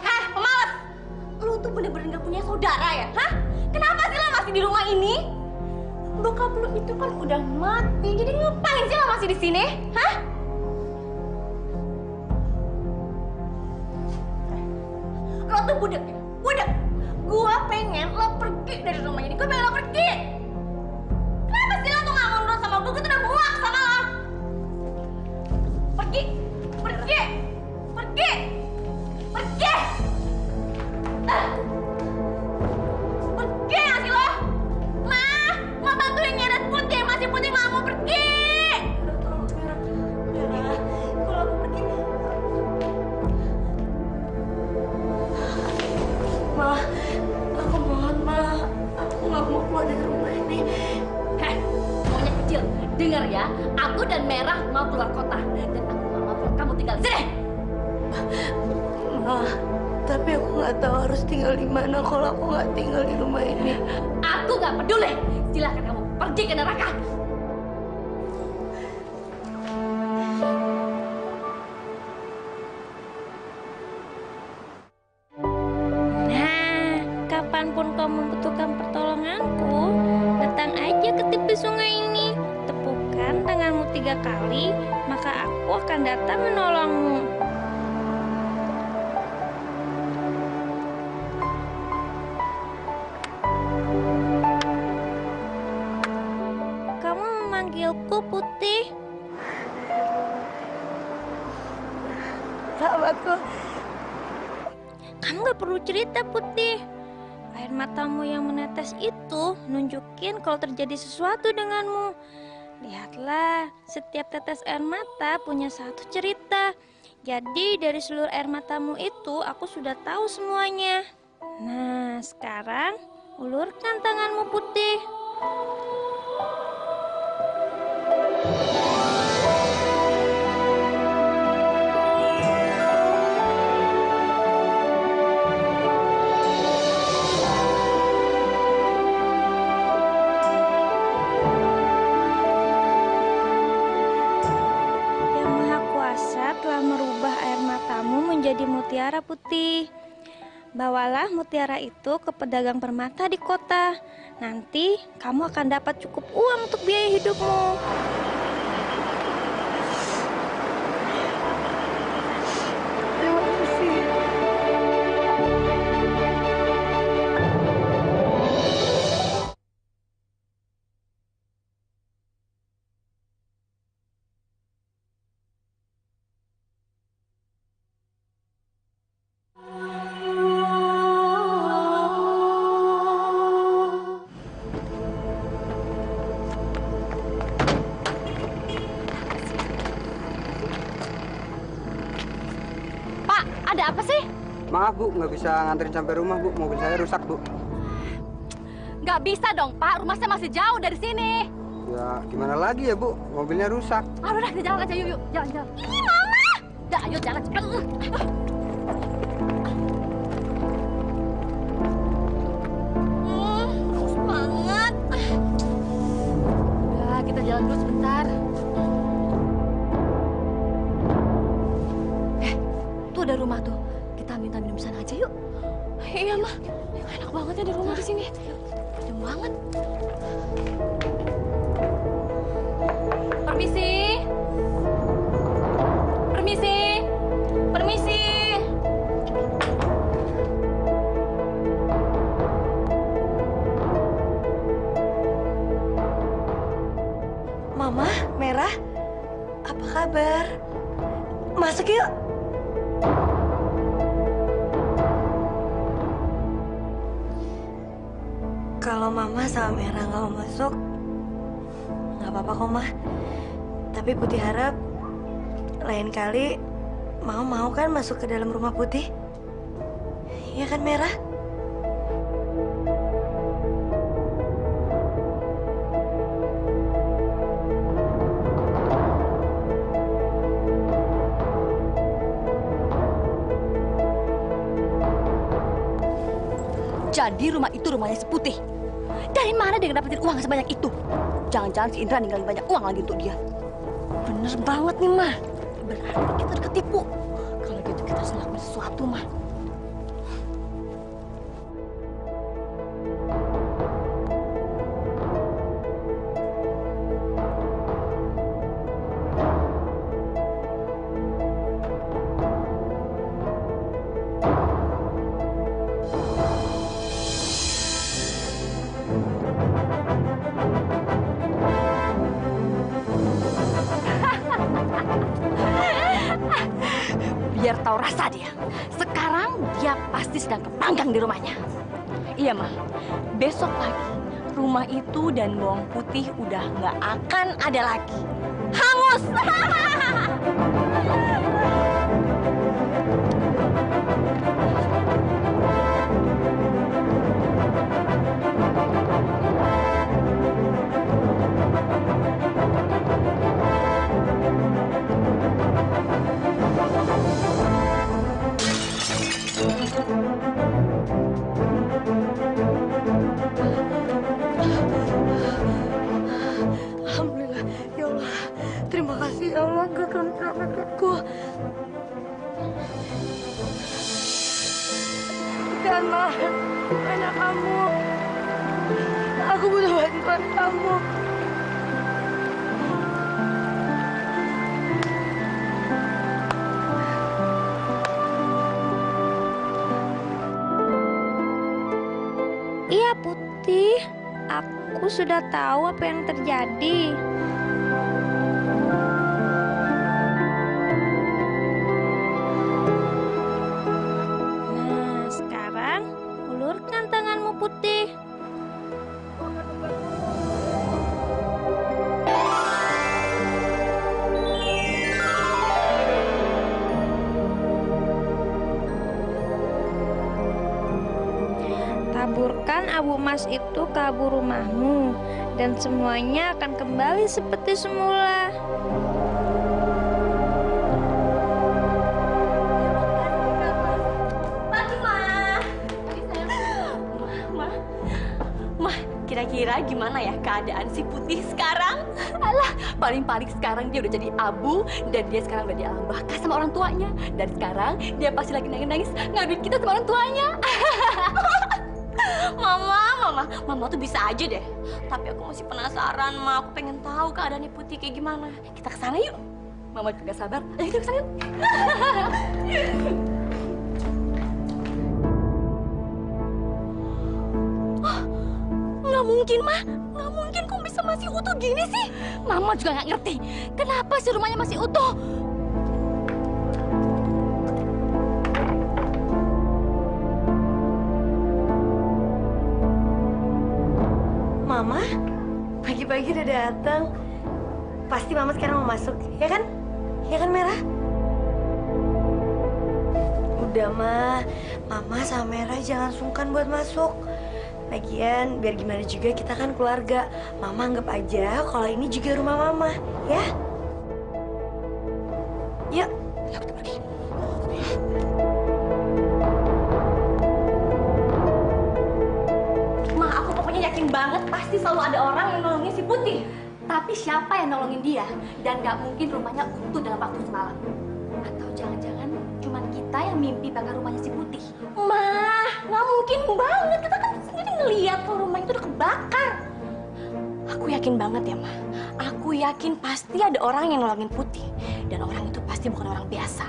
Hah, pemalas! Lu tuh bener-bener gak punya saudara ya? Hah? Kenapa sih lo masih di rumah ini? Bokap lu itu kan udah mati, jadi ngapain sih lo masih di sini? Hah? Lo tuh budak ya? Budak! Gua pengen lo pergi pergi dari rumah ini. Gue pengen lo pergi. Kenapa sih lo tuh gak mau nurut sama gue? Gue tuh udah muak sama lo. Pergi. Pergi. Pergi. Pergi. Pergi gak sih lo? Ma bantuin nyeret Putih. Masih Putih gak mau pergi. Mira, kalau aku pergi... Ma, aku mohon, Ma. Aku nggak mau keluar dari rumah ini. Heh, maunya kecil. Dengar ya, aku dan Merah mau keluar kota. Dan aku gak mau kalau kamu tinggal di sini. Ma, tapi aku nggak tahu harus tinggal di mana kalau aku nggak tinggal di rumah ini. Aku gak peduli. Silakan kamu pergi ke neraka. Nah, kapanpun kau membutuhkan pertolonganku, datang aja ke tepi sungai ini. Tepukkan tanganmu 3 kali, maka aku akan datang menolongmu. Kamu memanggilku Putih. Sahabatku, Kamu gak perlu cerita, Putih. Air matamu yang menetes itu nunjukin kalau terjadi sesuatu denganmu. Lihatlah, setiap tetes air mata punya satu cerita. Jadi dari seluruh air matamu itu aku sudah tahu semuanya. Nah, sekarang ulurkan tanganmu, Putih. Yang Maha Kuasa telah merubah air matamu menjadi mutiara putih. Bawalah mutiara itu ke pedagang permata di kota. Nanti kamu akan dapat cukup uang untuk biaya hidupmu. terima kasih. Pak, ada apa sih? Maaf Bu, nggak bisa nganterin sampai rumah Bu. Mobil saya rusak Bu. Nggak bisa dong, Pak. Rumah saya masih jauh dari sini. Ya gimana lagi ya Bu, mobilnya rusak. Aduh, udah kita jalan aja, yuk, jalan. Ih, Mama! Udah, ayo jalan cepet. Haus banget. Udah, kita jalan dulu sebentar. Tuh ada rumah tuh. Kita minta minum sana aja yuk. Iya, Ma. Enak banget ya di rumah di sini. Enak banget. Permisi. Permisi. Permisi. Mama, Merah, apa kabar? Masuk yuk. Kalau Mama sama Merah nggak mau masuk, nggak apa-apa kok, Ma. Tapi Putih harap lain kali mau kan masuk ke dalam rumah Putih? Iya kan, Merah? Jadi rumah itu rumahnya si Putih. Dari mana dia dapetin uang sebanyak itu? Jangan-jangan si Indra ninggalin banyak uang lagi untuk dia. Bener banget nih, Ma. Berarti kita udah ketipu. Kalau gitu kita harus ngelakuin sesuatu, mah. biar tahu rasa dia. Sekarang dia pasti sedang kepanggang di rumahnya. Iya, Ma. Besok pagi, rumah itu dan bawang putih udah nggak akan ada lagi. Hangus! Alhamdulillah, ya Allah. Terima kasih ya Allah, engkau telah menyelamatkanku. Jangan, anak kamu. Aku butuh bantuan kamu. Iya, Putih. Aku sudah tahu apa yang terjadi. Nah, sekarang ulurkan tanganmu, Putih. Taburkan abu emas itu ke abu rumahmu, dan semuanya akan kembali seperti semula. Mah, kira-kira gimana ya keadaan si Putih sekarang? Alah, paling-paling sekarang dia udah jadi abu dan dia sekarang udah di alam baka sama orang tuanya. Dan sekarang dia pasti lagi nangis-nangis ngadopin kita sama orang tuanya. Mama tuh bisa aja deh. Tapi aku masih penasaran, Ma. Aku pengen tahu keadaannya Putih kayak gimana. Kita kesana yuk. Mama juga sabar. Ayo kita kesana yuk. Nggak mungkin, Ma. Nggak mungkin kok bisa masih utuh gini sih. Mama juga nggak ngerti. Kenapa sih rumahnya masih utuh? Mama, pagi-pagi udah datang. Pasti Mama sekarang mau masuk, ya kan? Ya kan, Merah? Udah, Ma. Mama sama Merah jangan sungkan buat masuk. Lagian, biar gimana juga kita kan keluarga. Mama anggap aja kalau ini juga rumah Mama, ya? Yuk. Yuk, kita pergi. Ma, aku pokoknya yakin banget pasti selalu ada orang yang nolongin si Putih. Tapi siapa yang nolongin dia? Dan nggak mungkin rumahnya utuh dalam waktu semalam. Atau jangan-jangan cuma kita yang mimpi bakal rumahnya si Putih. Ma, nggak mungkin banget. Kita kan sendiri ngeliat kalau rumah itu udah kebakar. Aku yakin banget ya, Ma. Aku yakin pasti ada orang yang nolongin Putih. Dan orang itu pasti bukan orang biasa.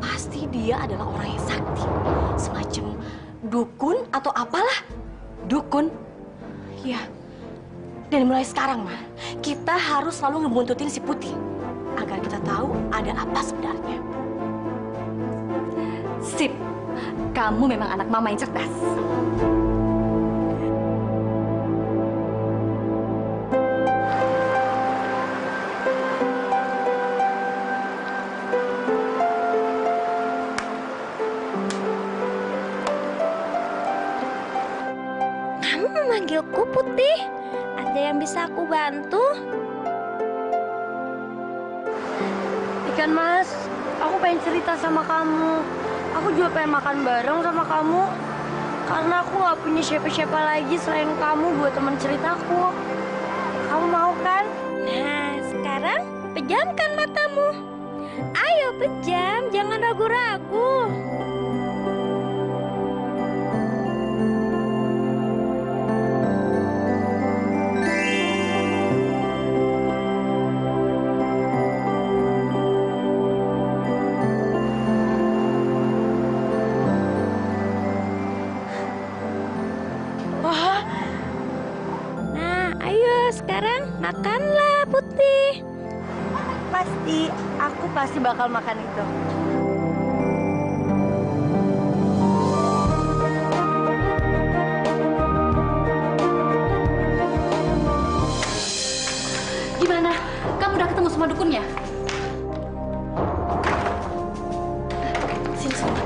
Pasti dia adalah orang yang sakti. Semacam dukun atau apalah. Dukun? Ya. Dan mulai sekarang, Ma, kita harus selalu ngebuntutin si Putih. Agar kita tahu ada apa sebenarnya. Sip, kamu memang anak mama yang cerdas. Kamu memanggilku, Putih? Ada yang bisa aku bantu? Ikan Mas, aku pengen cerita sama kamu. Aku juga pengen makan bareng sama kamu. Karena aku gak punya siapa-siapa lagi selain kamu buat teman ceritaku. Kamu mau kan? Nah, sekarang pejamkan matamu. Ayo pejam, jangan ragu-ragu. Nah, ayo sekarang makanlah, Putih. Pasti, aku pasti bakal makan itu. Gimana? Kamu udah ketemu sama dukunnya? Sini, sini.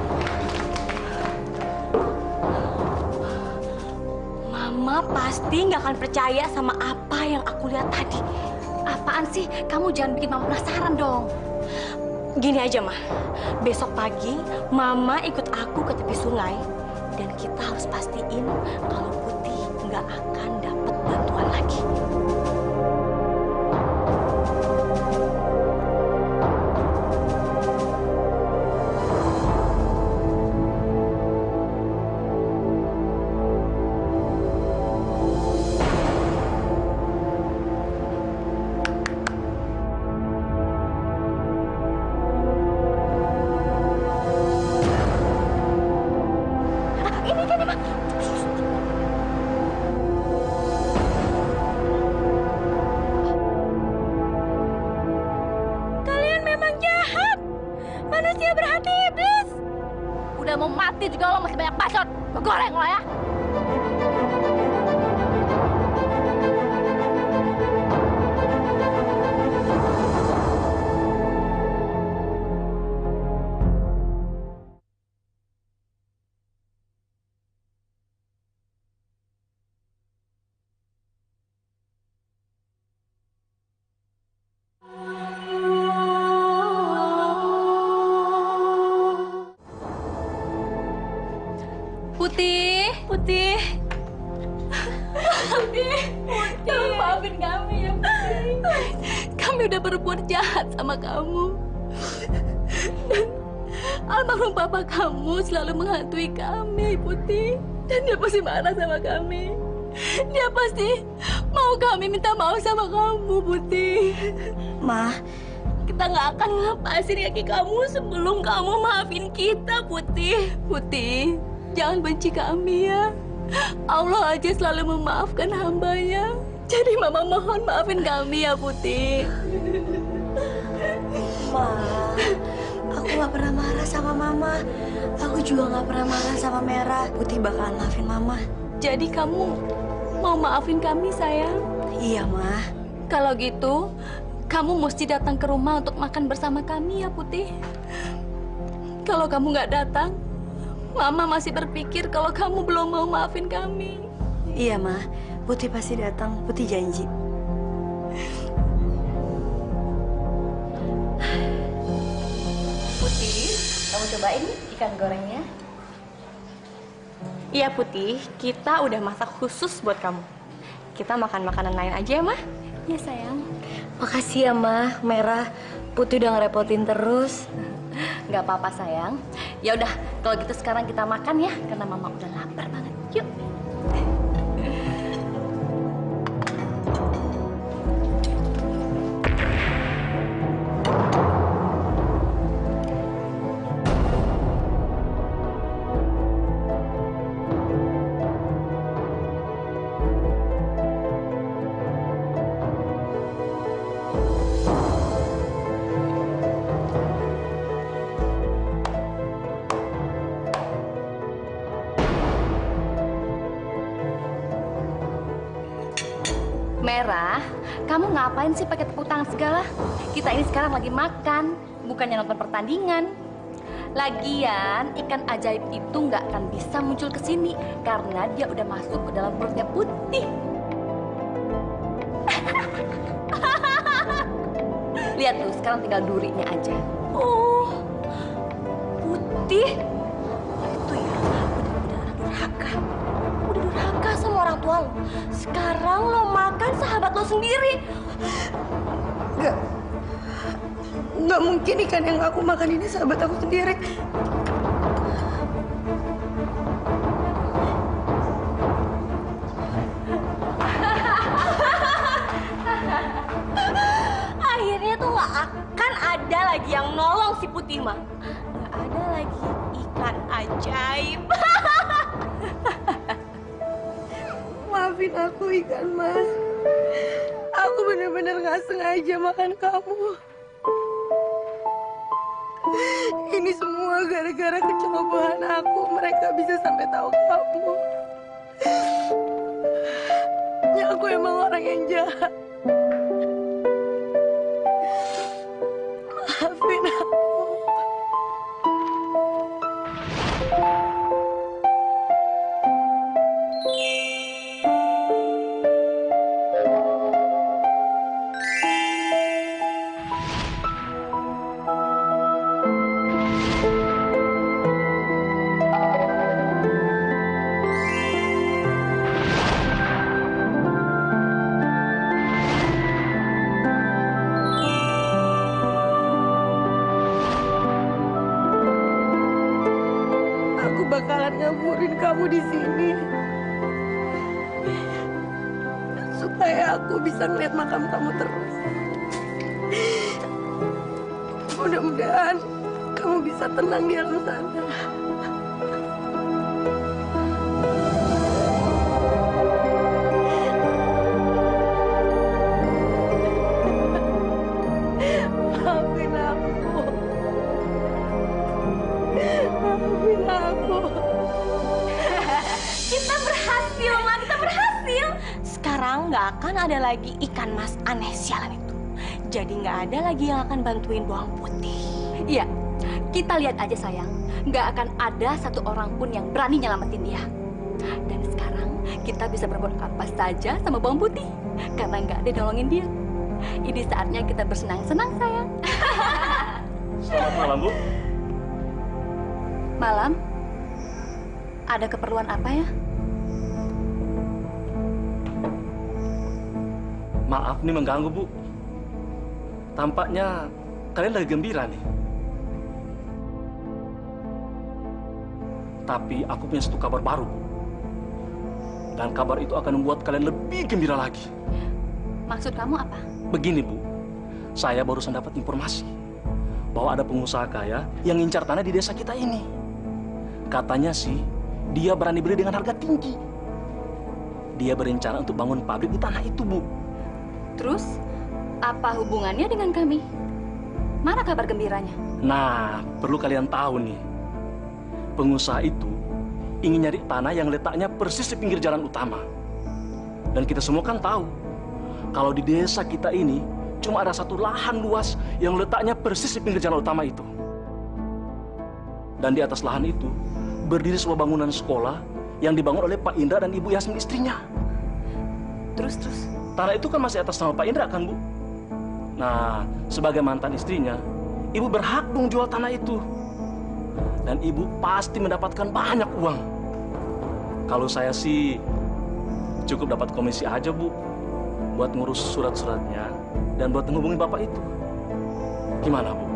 Mama pasti nggak akan percaya sama apa yang aku lihat tadi. Apaan sih? Kamu jangan bikin Mama penasaran dong. Gini aja, Ma. Besok pagi, Mama ikut aku ke tepi sungai. Dan kita harus pastiin kalau Putih nggak akan dapat bantuan lagi. Kalian memang jahat. Manusia berhati iblis. Udah mau mati juga lo masih banyak bacot. Gue goreng lo ya. Putih, Putih. Putih, Putih. Maafin kami ya, Putih. Kami udah berbuat jahat sama kamu. Dan almarhum papa kamu selalu menghantui kami, Putih. Dan dia pasti marah sama kami. Dia pasti mau kami minta maaf sama kamu, Putih. Ma, Kita nggak akan ngelepasin kaki kamu sebelum kamu maafin kita, Putih. Putih, jangan benci kami ya. Allah aja selalu memaafkan hambanya. Jadi Mama mohon maafin kami ya, Putih. Ma, aku nggak pernah marah sama Mama. Aku juga nggak pernah marah sama Merah. Putih bakalan maafin Mama. Jadi kamu mau maafin kami, sayang? Iya, Ma. Kalau gitu, kamu mesti datang ke rumah untuk makan bersama kami ya, Putih. Kalau kamu nggak datang, Mama masih berpikir kalau kamu belum mau maafin kami. Iya, Ma. Putih pasti datang. Putih janji. Putih, kamu cobain ikan gorengnya. Iya, Putih. Kita udah masak khusus buat kamu. Kita makan makanan lain aja ya, Ma? Ya, sayang. Makasih ya, Ma. Merah. Putih udah ngerepotin terus. Nggak apa-apa, sayang. Ya udah, kalau gitu sekarang kita makan ya, karena Mama udah lapar banget. Yuk. Merah, kamu ngapain sih pakai tepuk tangan segala? Kita ini sekarang lagi makan, bukannya nonton pertandingan. Lagian, ikan ajaib itu nggak akan bisa muncul ke sini karena dia udah masuk ke dalam perutnya Putih. Lihat tuh, sekarang tinggal durinya aja. Oh, Putih. Itu ya, benar-benar durhaka. Udah durhaka sama orang tua lo. Sekarang lo makan sahabat lo sendiri. Nggak mungkin ikan yang aku makan ini sahabat aku sendiri. Akhirnya tuh nggak akan ada lagi yang nolong si Putih, mah. Nggak ada lagi ikan ajaib. Maafin aku, ikan mas. Aku benar-benar nggak sengaja makan kamu. Ini semua gara-gara kecerobohan aku. Mereka bisa sampai tahu kamu. Ya, aku emang orang yang jahat. kamu di sini. Supaya aku bisa ngeliat makam kamu terus. Mudah-mudahan kamu bisa tenang di alam sana. Maafin aku. Maafin aku. Kita berhasil, Ma. Kita berhasil. Sekarang nggak akan ada lagi ikan mas aneh sialan itu. Jadi nggak ada lagi yang akan bantuin bawang putih. Iya, kita lihat aja sayang. Nggak akan ada satu orang pun yang berani nyelamatin dia. Dan sekarang kita bisa berbuat apa saja sama bawang putih. Karena nggak ada yang nolongin dia. Ini saatnya kita bersenang-senang sayang. Selamat malam, Bu. Malam? Ada keperluan apa ya? Maaf nih mengganggu, Bu. Tampaknya kalian lagi gembira nih. Tapi aku punya satu kabar baru, Bu. Dan kabar itu akan membuat kalian lebih gembira lagi. Maksud kamu apa? Begini, Bu. Saya barusan dapat informasi bahwa ada pengusaha kaya yang ngincar tanah di desa kita ini. Katanya sih, dia berani beli dengan harga tinggi. Dia berencana untuk bangun pabrik di tanah itu, Bu. Terus, apa hubungannya dengan kami? Mana kabar gembiranya? Nah, perlu kalian tahu nih. Pengusaha itu ingin nyari tanah yang letaknya persis di pinggir jalan utama. Dan kita semua kan tahu, kalau di desa kita ini cuma ada satu lahan luas yang letaknya persis di pinggir jalan utama itu. Dan di atas lahan itu berdiri sebuah bangunan sekolah yang dibangun oleh Pak Indra dan Ibu Yasmin istrinya. Terus? Tanah itu kan masih atas nama Pak Indra kan, Bu? Nah, sebagai mantan istrinya, Ibu berhak dong jual tanah itu. Dan Ibu pasti mendapatkan banyak uang. Kalau saya sih cukup dapat komisi aja, Bu, buat ngurus surat-suratnya dan buat menghubungi Bapak itu. Gimana, Bu?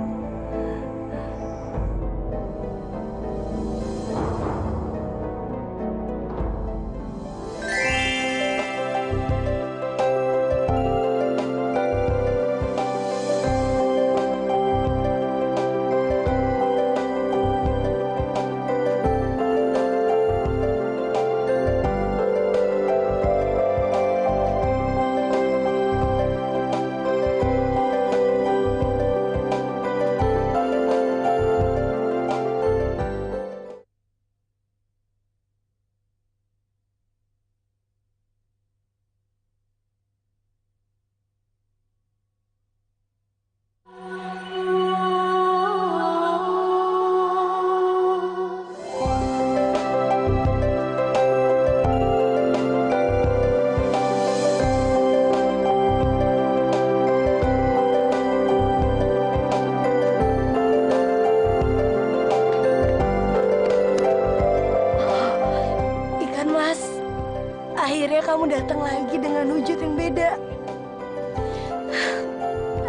Akhirnya kamu datang lagi dengan wujud yang beda.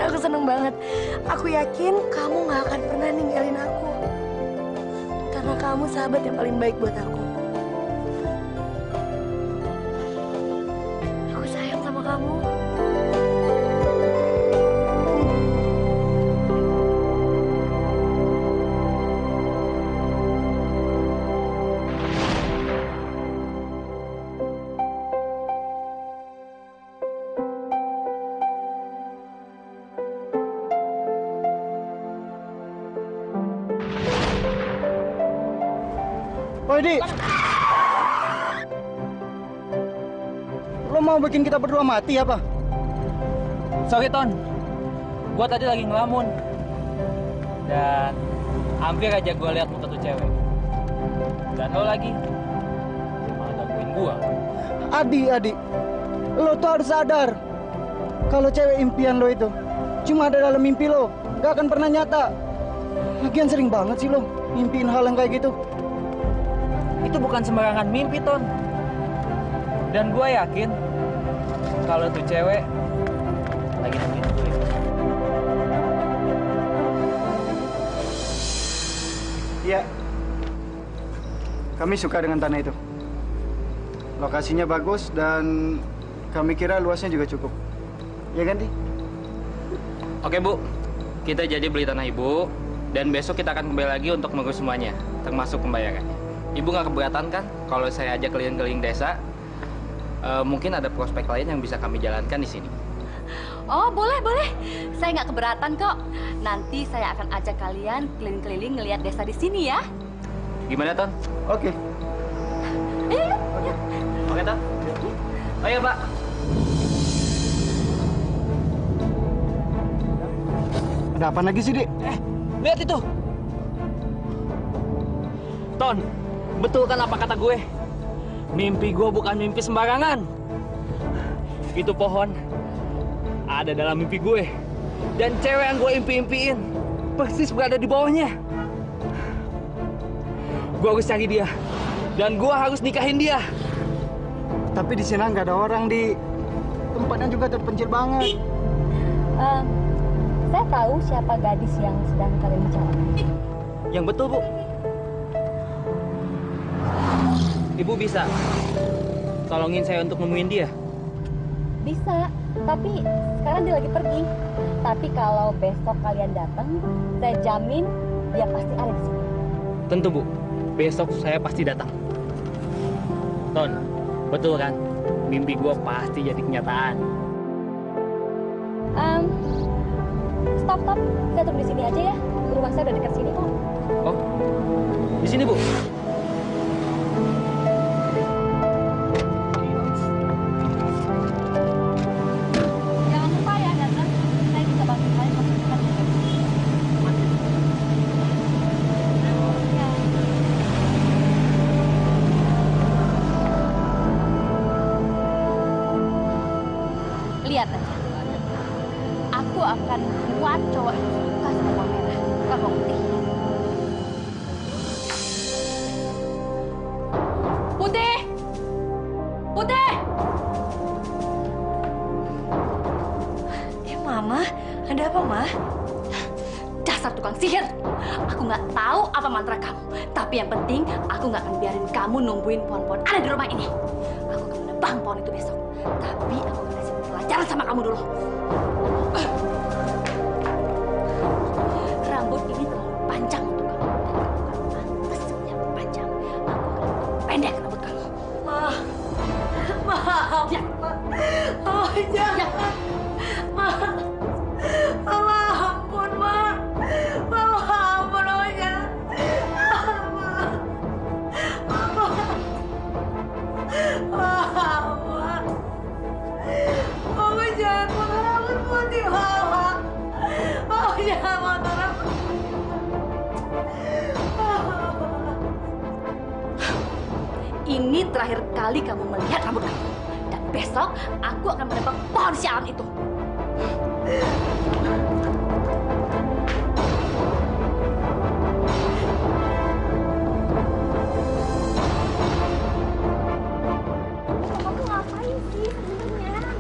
Aku seneng banget. Aku yakin kamu gak akan pernah ninggalin aku. Karena kamu sahabat yang paling baik buat aku. Aku sayang sama kamu. Woi, Di. Lo mau bikin kita berdua mati apa? Sorry, Ton. Gua tadi lagi ngelamun. Dan hampir aja gua lihat muka tuh cewek. Dan lo lagi malah gangguin gua. Adi. Lo tuh harus sadar. Kalau cewek impian lo itu cuma ada dalam mimpi lo, gak akan pernah nyata. Lagian sering banget sih lo mimpiin hal yang kayak gitu. Itu bukan sembarangan mimpi, Ton. Dan gue yakin kalau tuh cewek lagi nungguin gue. Iya. Kami suka dengan tanah itu. Lokasinya bagus dan kami kira luasnya juga cukup. Ya kan, Di? Oke, Bu. Kita jadi beli tanah Ibu, dan besok kita akan kembali lagi untuk mengurus semuanya, termasuk pembayarannya. Ibu nggak keberatan kan kalau saya ajak keliling-keliling desa? Mungkin ada prospek lain yang bisa kami jalankan di sini. Oh, boleh, boleh. Saya nggak keberatan kok. Nanti saya akan ajak kalian keliling-keliling ngelihat desa di sini ya. Gimana, Ton? Oke. Ayo, yuk. Oke, Ton. Ayo, Pak. Ada apa lagi sih, Dik? Lihat itu. Ton, betul kan apa kata gue? Mimpi gue bukan mimpi sembarangan. Itu pohon ada dalam mimpi gue. Dan cewek yang gue impi-impiin persis berada di bawahnya. Gue harus cari dia. Dan gue harus nikahin dia. Tapi di sini nggak ada orang, Di. Tempatnya juga terpencil banget. Saya tahu siapa gadis yang sedang kalian bicarakan. Yang betul, Bu. Ibu bisa tolongin saya untuk nemuin dia? Bisa, tapi sekarang dia lagi pergi. Tapi kalau besok kalian datang, saya jamin dia pasti ada di sini. Tentu, Bu. Besok saya pasti datang. Ton, betul kan? Mimpi gue pasti jadi kenyataan. Stop. Saya tunggu di sini aja ya. Rumah saya udah dekat sini kok. Oh, di sini, Bu. Jangan lupa ya datang. Saya bisa bantu kalian mempercepat. Lihat aja. Aku akan buat cowok itu suka sama bawang merah, bukan bawang putih. Putih! Putih! Ya, Mama. Ada apa, Ma? Dasar tukang sihir! Aku nggak tahu apa mantra kamu. Tapi yang penting, aku nggak akan biarin kamu nungguin pohon-pohon ada di rumah ini. Aku akan menebang pohon itu besok. Tapi aku akan kasih pelajaran sama kamu dulu. Rambut ini terlalu panjang untuk kamu. Dan kamu bukan pantas rambut panjang. Aku akan pendek rambut kamu. Maaf. Ya. Oh, jangan. Mama ampun, Ma. Mama ampun, oh jangan. Mama. Mama jangan potong rambut putih, Mama. Mama jangan potong rambut. Ini terakhir kali kamu melihat rambut kamu. Dan besok aku akan menebang pohon sialan itu. Kamu ngapain sih sebenarnya?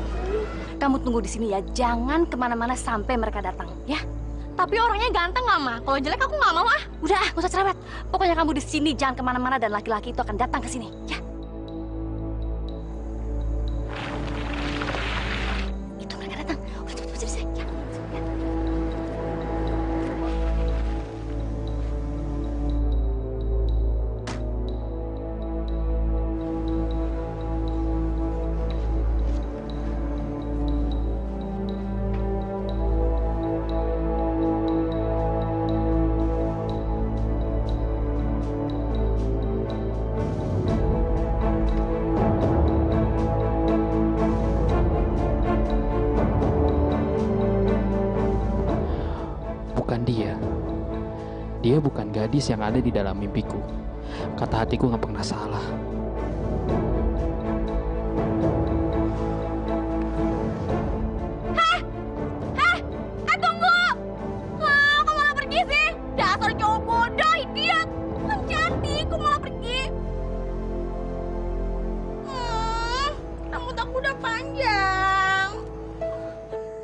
Kamu tunggu di sini ya, jangan kemana-mana sampai mereka datang, ya. Tapi orangnya ganteng nggak, Ma? Kalau jelek aku nggak mau ah. Udah, gak usah cerewet. Pokoknya kamu di sini, jangan kemana-mana dan laki-laki itu akan datang ke sini, ya. Itu mereka datang. Udah cepet sini, ya. Bukan dia. Dia bukan gadis yang ada di dalam mimpiku. Kata hatiku nggak pernah salah. Tunggu! Wah, kok malah pergi sih? Dasar cowok bodoh, idiot! Kan cantik, kok malah pergi? Rambut aku udah panjang.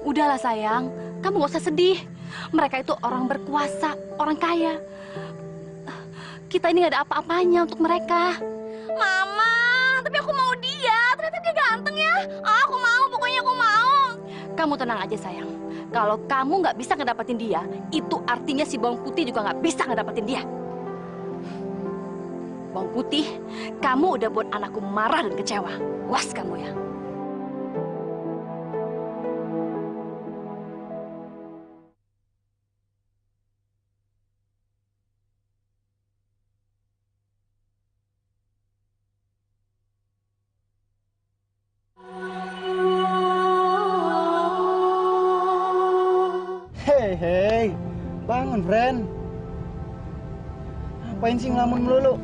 Udahlah sayang, kamu gak usah sedih. Mereka itu orang berkuasa, orang kaya. Kita ini gak ada apa-apanya untuk mereka. Mama, tapi aku mau dia. Kamu tenang aja sayang. Kalau kamu nggak bisa ngedapetin dia, itu artinya si Bawang Putih juga nggak bisa ngedapetin dia. Bawang Putih, kamu udah buat anakku marah dan kecewa. Was kamu ya. Hei, bangun, friend. Ngapain sih ngelamun melulu?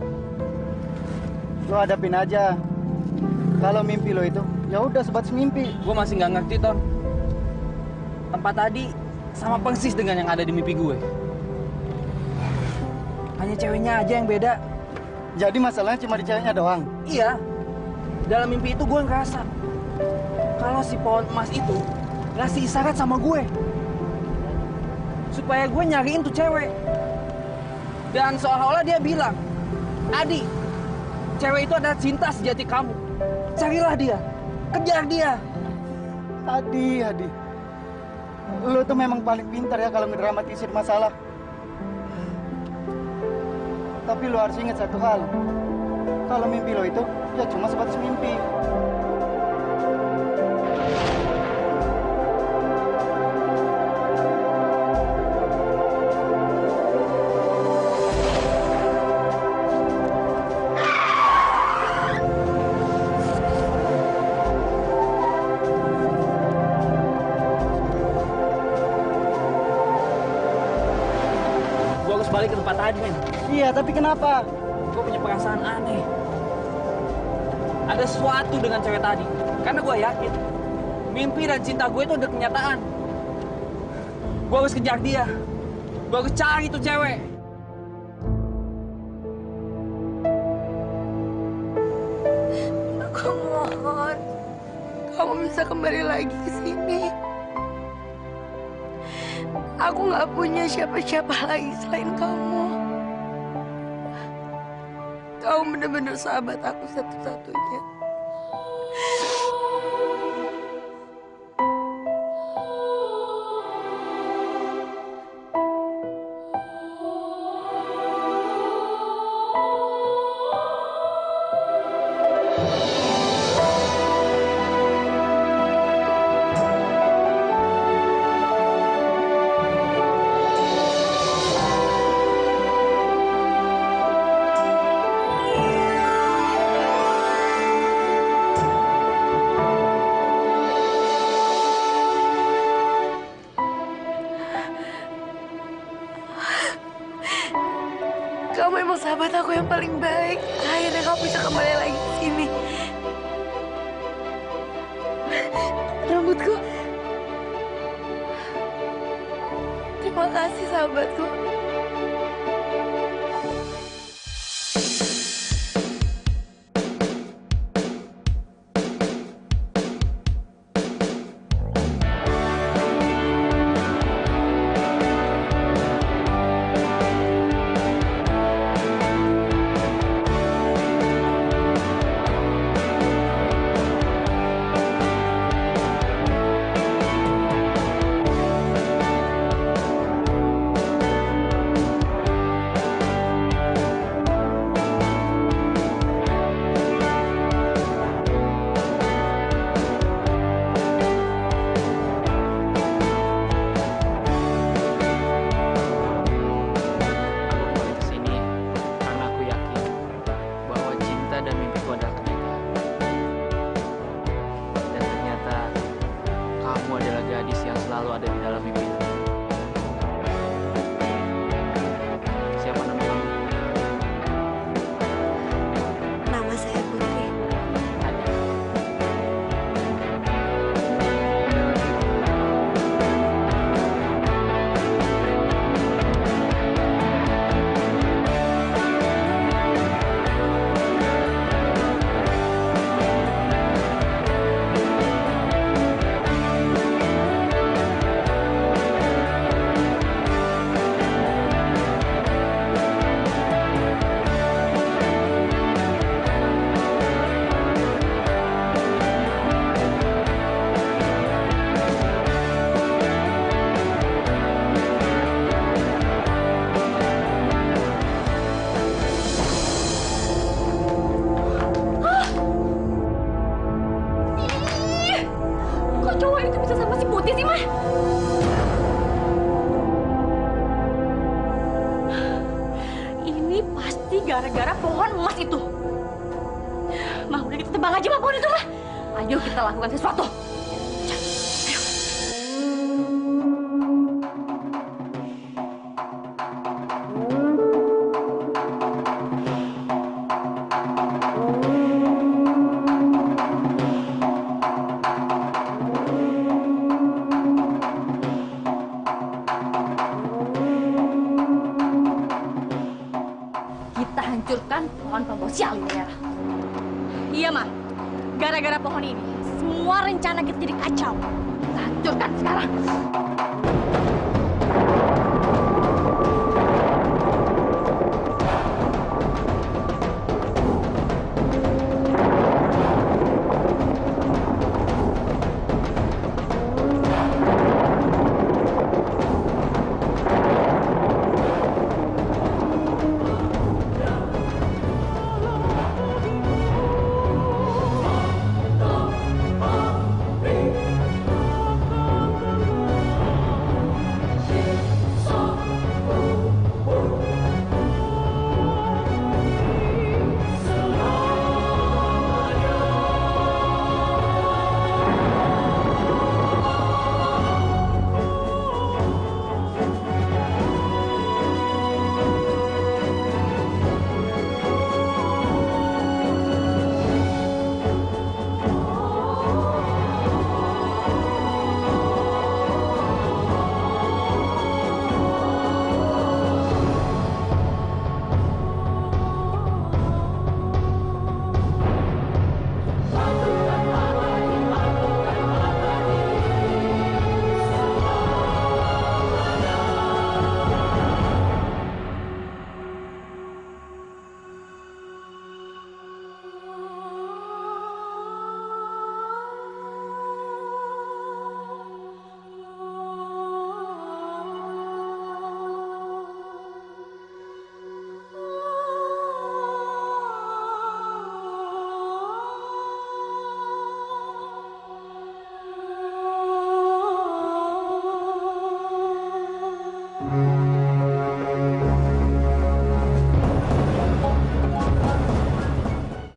Lo hadapin aja. Kalau mimpi lo itu, ya udah sebatas mimpi. Gue masih nggak ngerti, Ton. Tempat tadi sama persis dengan yang ada di mimpi gue. Hanya ceweknya aja yang beda. Jadi masalahnya cuma di ceweknya doang? Iya. Dalam mimpi itu gue ngerasa kalau si pohon emas itu ngasih isyarat sama gue supaya gue nyariin tuh cewek. Dan seolah-olah dia bilang, Adi, cewek itu adalah cinta sejati kamu. Carilah dia, kejar dia. Adi. Lo tuh memang paling pintar ya kalau ngedramatisir masalah. Tapi lo harus ingat satu hal. Kalau mimpi lo itu, ya cuma sebatas mimpi. Balik ke tempat tadi, men. Iya, tapi kenapa? Gue punya perasaan aneh. Ada sesuatu dengan cewek tadi. Karena gue yakin mimpi dan cinta gue itu udah kenyataan. Gue harus kejar dia. Gue harus cari tuh cewek. Aku mohon, kamu bisa kembali lagi ke sini. Aku nggak punya siapa-siapa lagi selain kamu. Kamu benar-benar sahabat aku satu-satunya. Kamu emang sahabat aku yang paling baik. Akhirnya kamu bisa kembali lagi ke sini. Rambutku. Terima kasih sahabatku. sih, Mah? Ini pasti gara-gara pohon emas itu. Mah, udah kita tebang aja mah pohon itu, Mah. Ayo kita lakukan sesuatu. Kita hancurkan pohon pembawa sial ini, Nera. Iya, Mah. Gara-gara pohon ini, semua rencana kita jadi kacau. Kita hancurkan sekarang.